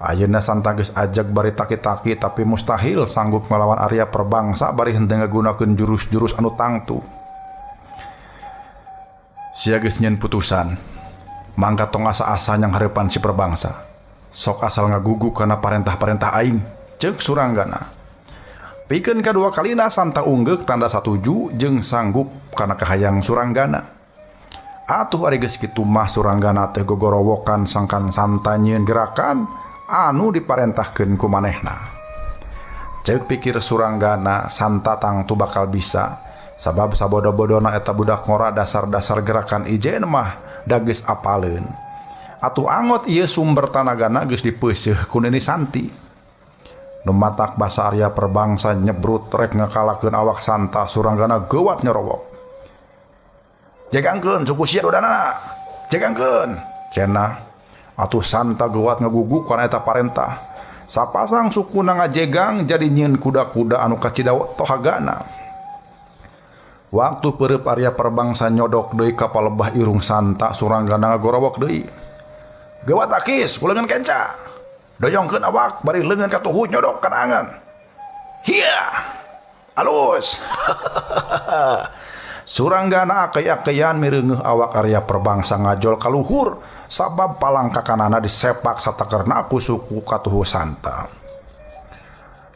Ayeuna santa geus ajak bari taki-taki tapi mustahil sanggup melawan Arya Prabangsa bari henteu ngagunakeun jurus-jurus anu tangtu. Sia geus nyieun putusan. Mangga tong asa-asa nyang hareupan si Prabangsa. Sok asal ngagugu kana parentah-parentah aing, ceuk Suranggana. Pikeun kadua kalina santa unggek tanda satuju jeung sanggup kana kahayang Suranggana. Atuh ari geus kitu mah Suranggana teh gogorowokan sangkan santa nyieun gerakan anu diparentahkeun ku manehna. Ceuk pikir Suranggana santa tangtu bakal bisa sabab sabodo-bodona eta budak ngora dasar-dasar gerakan ijen mah da geus apaleun. Atuh angot ieu sumber tanagana geus dipeuseuh ku Nini Santi. Nu matak basa Arya Prabangsa nyebrut rek ngakalakeun awak santa Suranggana geuwat nyerowok. "Jegangkeun suku sia dodana. Jegangkeun." Cenah atuh santa geuwat ngaguguk kana eta parentah. Sapasang sukuna ngajegang jadi nyieun kuda-kuda anu kacidawat tohagana. Waktu pereup Arya Prabangsa nyodok deui ka palebah irung santa Suranggana ngagorowok deui. "Geuwat akis ku leungeun kenca. Doyongkeun awak bari leungeun ka tuhu nyodok kana angan. Hiya! Alus." Suranggana akei-akeyan mireungeuh awak Arya Prabangsa ngajol ka luhur sabab palangkakanana disepak satakerna ku suku katuhu santa.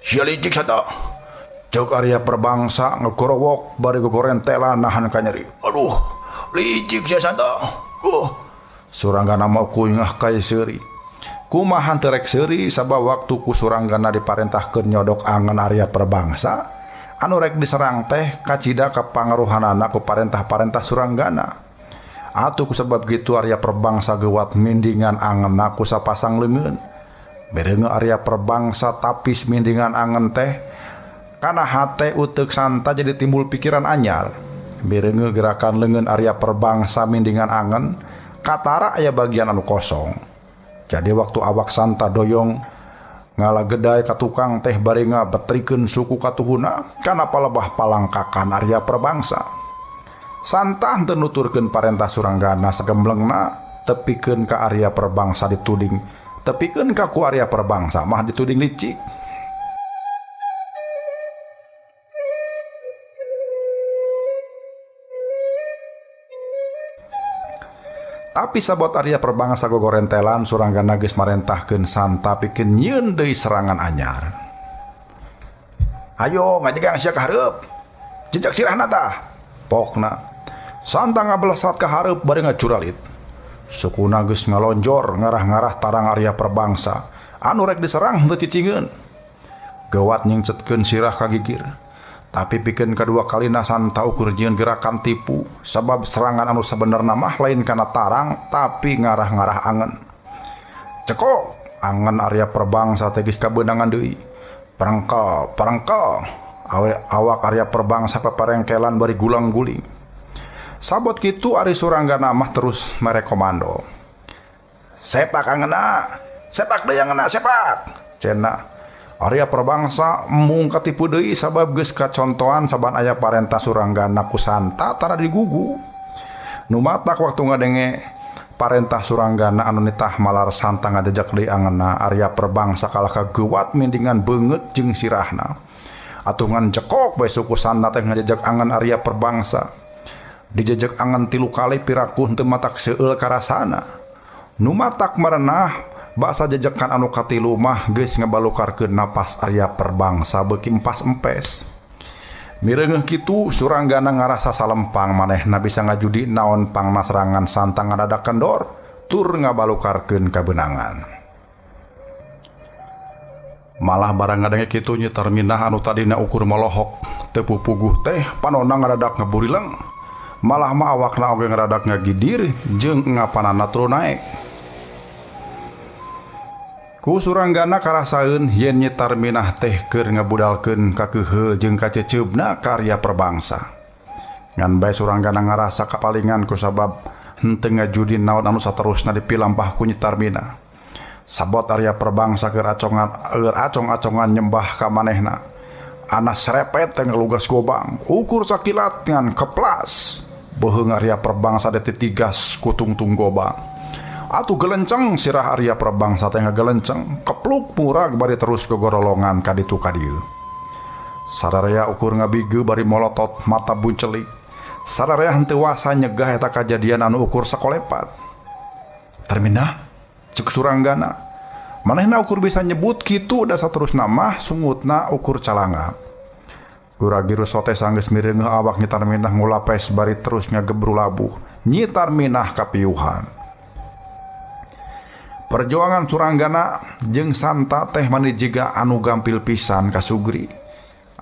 "Sia licik santa," ceuk Arya Prabangsa ngagorowok bari gogorentelan nahan ka nyeri. "Aduh, licik sia santa." Suranggana mau kuingah kai seuri. Kumahan teu rek seuri sabab waktu ku Suranggana diparentahkeun nyodok angan Arya Prabangsa anu rek diserang teh kacida ka pangaruhanana ku parentah-parentah Suranggana. Atuh kusabab kitu Arya Prabangsa geuwat mindingan angeunna ku sapasang leungeun. Bereungeun Arya Prabangsa tapis mindingan angeun teh kana hate uteuk santa jadi timbul pikiran anyar. Bereungeun gerakan leungeun Arya Prabangsa mindingan angeun katara aya bagian anu kosong. Jadi waktu awak santa doyong ngalagedai ka tukang teh bari ngabetrikeun suku katuhuna kana palebah palangkakan Arya Prabangsa. Santa henteu nuturkeun parentah Suranggana sagemblengna tepikeun ka Arya Prabangsa dituding. Tepikeun ka ku Arya Prabangsa mah dituding licik. Tapi sabot Arya Prabangsa gogorentelan Suranggana geus marentahkeun santa pikeun nyieun deui serangan anyar. "Hayo ngajegang sia ka hareup. Jejak sirahna tah." Pokna santa ngablesat ka hareup bari ngacuralit. Sukuna geus ngalonjor ngarah-ngarah tarang Arya Prabangsa anu rek diserang henteu cicingeun. Geuwat nyingcetkeun sirah ka gigir. Tapi pikeun kadua kalina santa ukur nyieun gerakan tipu sabab serangan anu sabenerna mah lain kana tarang tapi ngarah-ngarah angen. Cekok angen Arya Prabangsa teh geus kabeunangan deui. Parangkel. Awak Arya Prabangsa paparengkelan bari gulang-guling. Sabot kitu Ari Suranggana mah terus mere komando. "Sepak angeunna, sepak deui angeunna, sepak." Cenah Arya Prabangsa mung katipu deui sabab geus kacontohan saban aya parentah Suranggana ku santa tara digugu. Nu matak waktu ngadenge parentah Suranggana anu nitah malar santa ngadejak deui angeunna Arya Prabangsa kalah kageuwat mindingan beungeut jeung sirahna. Atuh ngan jekok bae suku santa teh ngajejak angan Arya Prabangsa. Dijejak angan 3 kali pirakuh teu matak seueul karasana. Nu matak marenah basa jejekan anu katilu mah geus ngabalukarkeun napas Arya Prabangsa beuki empas-empes. Mireungeuh kitu Suranggana ngarasa salempang manehna bisa ngajudi naon pangna serangan santa ngadadak kendor tur ngabalukarkeun kabeunangan. Malah barang ngadenge kitu nyetar minah anu tadina ukur molohok teu pupuguh teh panonna ngadadak ngaburileng. Malah mah awakna oge ngadadak ngagidir jeung ngapanana turu naek. Ku Suranggana karasaeun yen nyetar minah teh keur ngabudalkeun ka keuheul jeung ka ceceubna ka Arya Prabangsa. Ngan bae Suranggana ngarasa kapalingan ku sabab henteu ngajudi naon anu saterusna dipilampah ku nyetar minah. Sabot Arya Perbangsa keur acong-acongan nyembah ka manehna. Anas serepet teh ngelugas gobang, ukur sakilat ngan keplas. Beheung Arya Perbangsa detitigas ku tungtung gobang. Atuh gelenceng sirah Arya Perbangsa teh ngagelenceng, kepluk murag bari terus ke gorolongan kaditu kadieu. Sadarea ukur ngabige bari molotot mata buncelik. Sadarea henteu wasa nyegah eta kajadian anu ukur sakolepat. Tarminah cek Suranggana, manehna ukur bisa nyebut kitu da saterusna mah sungutna ukur calangap. Guragiru sote sanggeus mireungeuh awak Nyi Tarminah ngulapes bari terus ngagebru labuh. Nyi Tarminah kapiuhan. Perjuangan Suranggana jeung Santa teh mani jiga anu gampil pisan ka Sugri.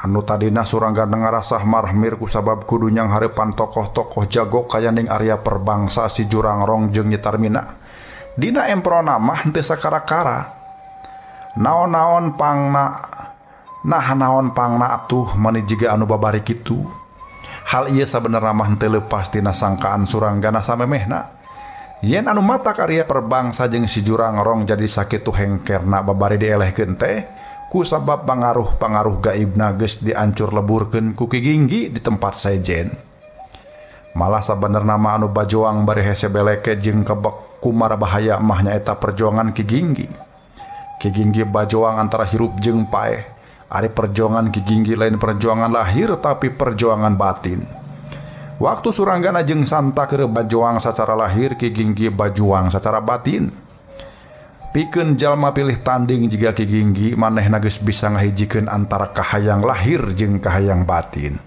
Anu tadina Suranggana ngarasah marmir ku sabab kudu nyang hareupan tokoh-tokoh jago kayaning Arya Perbangsa si Jurangrong jeung Nyi Tarminah. Dina emprona mah henteu sakara-kara. Naon-naon pangna atuh mani jiga anu babari kitu. Hal ieu sabenerna mah henteu leupas tina sangkaan Suranggana samemehna. Yen anu mata Arya Perbangsa jeung si Jurangrong jadi sakitu hengkerna babari dielehkeun teh ku sabab pangaruh-pangaruh gaibna geus diancur leburkeun ku Ki Ginggi di tempat sejen. Malah sabenerna mah anu bajoang bari hese beleke jeung kebek kumara bahaya mah nyaeta perjuangan Ki Ginggi. Ki Ginggi bajoang antara hirup jeung paeh. Ari perjuangan Ki Ginggi lain perjuangan lahir tapi perjuangan batin. Waktu Suranggana jeung Santa keur bajoang secara lahir, Ki Ginggi bajuang secara batin. Pikeun jalma pilih tanding jiga Ki Ginggi manehna geus bisa ngahijikeun antara kahayang lahir jeung kahayang batin.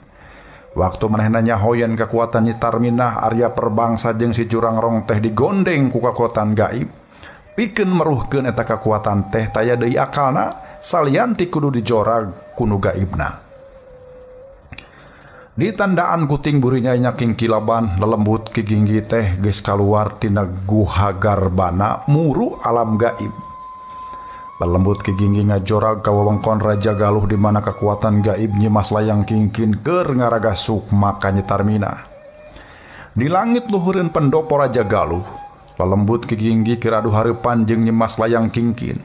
Waktu manehna nyahoyan kekuatan Nyi Tarminah, Arya Perbangsa jeung si Jurangrong teh digondeng ku kekuatan gaib. Pikeun meruhkeun eta kekuatan teh taya deui akalna, salianti kudu dijorag ku nu gaibna. Di tandaan kuting burinya nyaking kilaban lelembut Ki Ginggi teh geus kaluar tina guha garbana muru alam gaib. Lelembut Ki Ginggi ngajorag ka wewengkon Raja Galuh di mana kekuatan gaib Nyi Mas Layang Kingkin keur ngaraga sukma ka Nyi Tarminah. Di langit luhureun pendopo Raja Galuh, lelembut Ki Ginggi keur adu hareupan jeung Nyi Mas Layang Kingkin.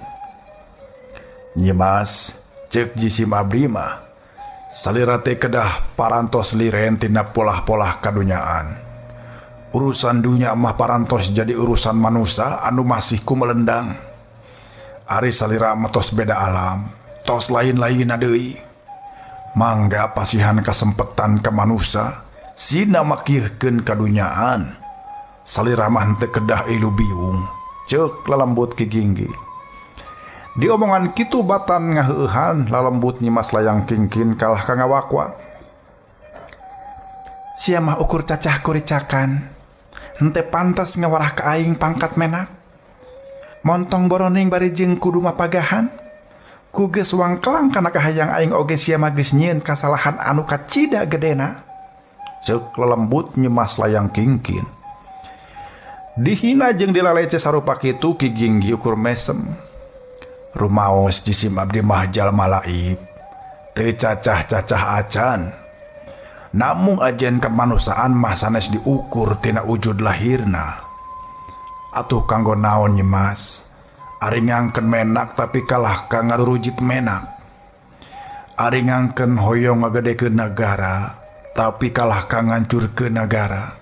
Nyi Mas, ceuk jisim abdi mah salira teh kedah parantos liren tina polah-polah kadunyaan. Urusan dunya mah parantos jadi urusan manusia anu masih kumelendang. Ari salira mah tos beda alam, tos lain-lain deui. Mangga pasihan kasempetan ka manusia sina makiekeun kadunyaan. Salira mah teu kedah ilu biung, ceuk lalembut Ki Ginggi. Di omongan kitu batan ngaheuhan lalembut Nyi Mas Layang Kingkin kalah ka ngawakwa. Sia mah ukur cacah kuricakan, henteu pantas ngawarah ka aing pangkat menak. Montong boroning bari jeung kudu mapagahan. Ku geus wangkelang kana kahayang aing oge sia mah geus nyieun kasalahan anu kacida gedena. Ceuk lalembut Nyi Mas Layang Kingkin. Dihina jeung dilalece sarupa kitu Ki Ginggi ukur mesem. Rumaos jisim abdi mah jalma laib, teu cacah-cacah acan. Namung ajen kemanusiaan mah sanes diukur tina wujud lahirna. Atuh kanggo naon Nyi Mas? Ari ngangkeun menak tapi kalah ka ngarurujit menak. Ari ngangkeun hoyong ngagedekeun negara tapi kalah ka ngancurkeun negara.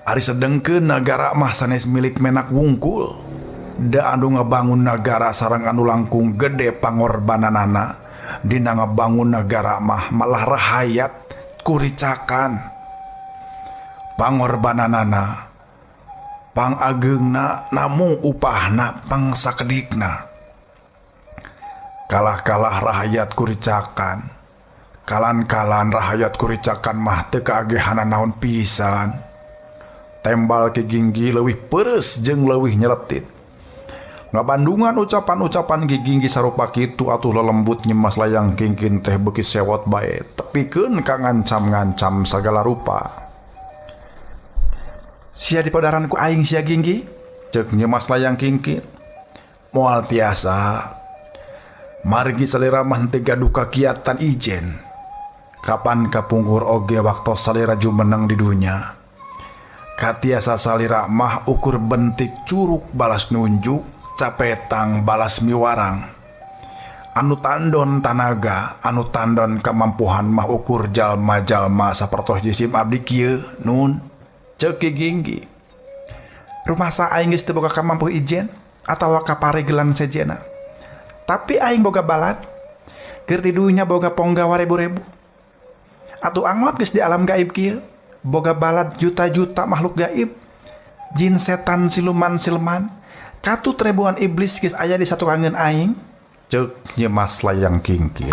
Ari sedengkeun negara mah sanes milik menak wungkul. Da anu ngabangun negara sareng anu langkung gede pangorbananana, dina ngabangun negara mah malah rahayat kuricakan. Pangorbananana, pangageungna namung upahna pangsakedikna. Kalah-kalah rahayat kuricakan, kalan-kalan rahayat kuricakan mah teu kaagehanan naon pisan. Tembal Ki Ginggi leuwih peureus jeung leuwih nyeletit. Ngabandungan ucapan-ucapan Ki Ginggi sarupa kitu atuh lelembut Nyi Mas Layang Kingkin teh beuki sewot bae tepikeun ka ngancam-ngancam sagala rupa. Sia dipadaran ku aing sia Ginggi, ceuk Nyi Mas Layang Kingkin. Moal tiasa margi salira mah teu gaduh kakiatan ijen. Kapan kapungkur oge waktu salira jumeneng di dunya. Katiasa salira mah ukur bentik curug balas nunjuk capetang balas miwarang. Anu tandon tanaga, anu tandon kemampuan mah ukur jalma-jalma sapertos jisim abdi kieu nun. Ceuk ginggi. Rumah sa aing geus teu boga kamampu ijen atawa kaparegelan sejena. Tapi aing boga balad. Keur di dunya boga ponggawa rebu-rebu. Atuh angot geus di alam gaib kieu, boga balad juta-juta makhluk gaib. Jin setan siluman-silman, katut ribuan iblis geus aya di satu kangen aing. Ceuk nyemas layang kingkin.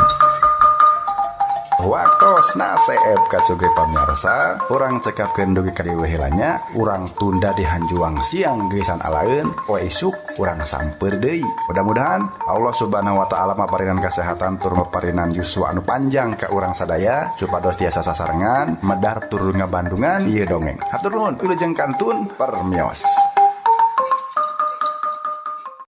Waktosna seep kasuge pamirsa, urang cekapkeun dugi kadieu heulanya, urang tunda di hanjuang siang geusan alaeun, poe isuk urang samper deui. Mudah-mudahan Allah Subhanahu wa taala maparinan kasehatan tur maparinan yuswa anu panjang ka urang sadaya supados tiasa sasarengan medar tur ngabandungan ieu dongeng. Hatur nuhun wilujeng kantun permios.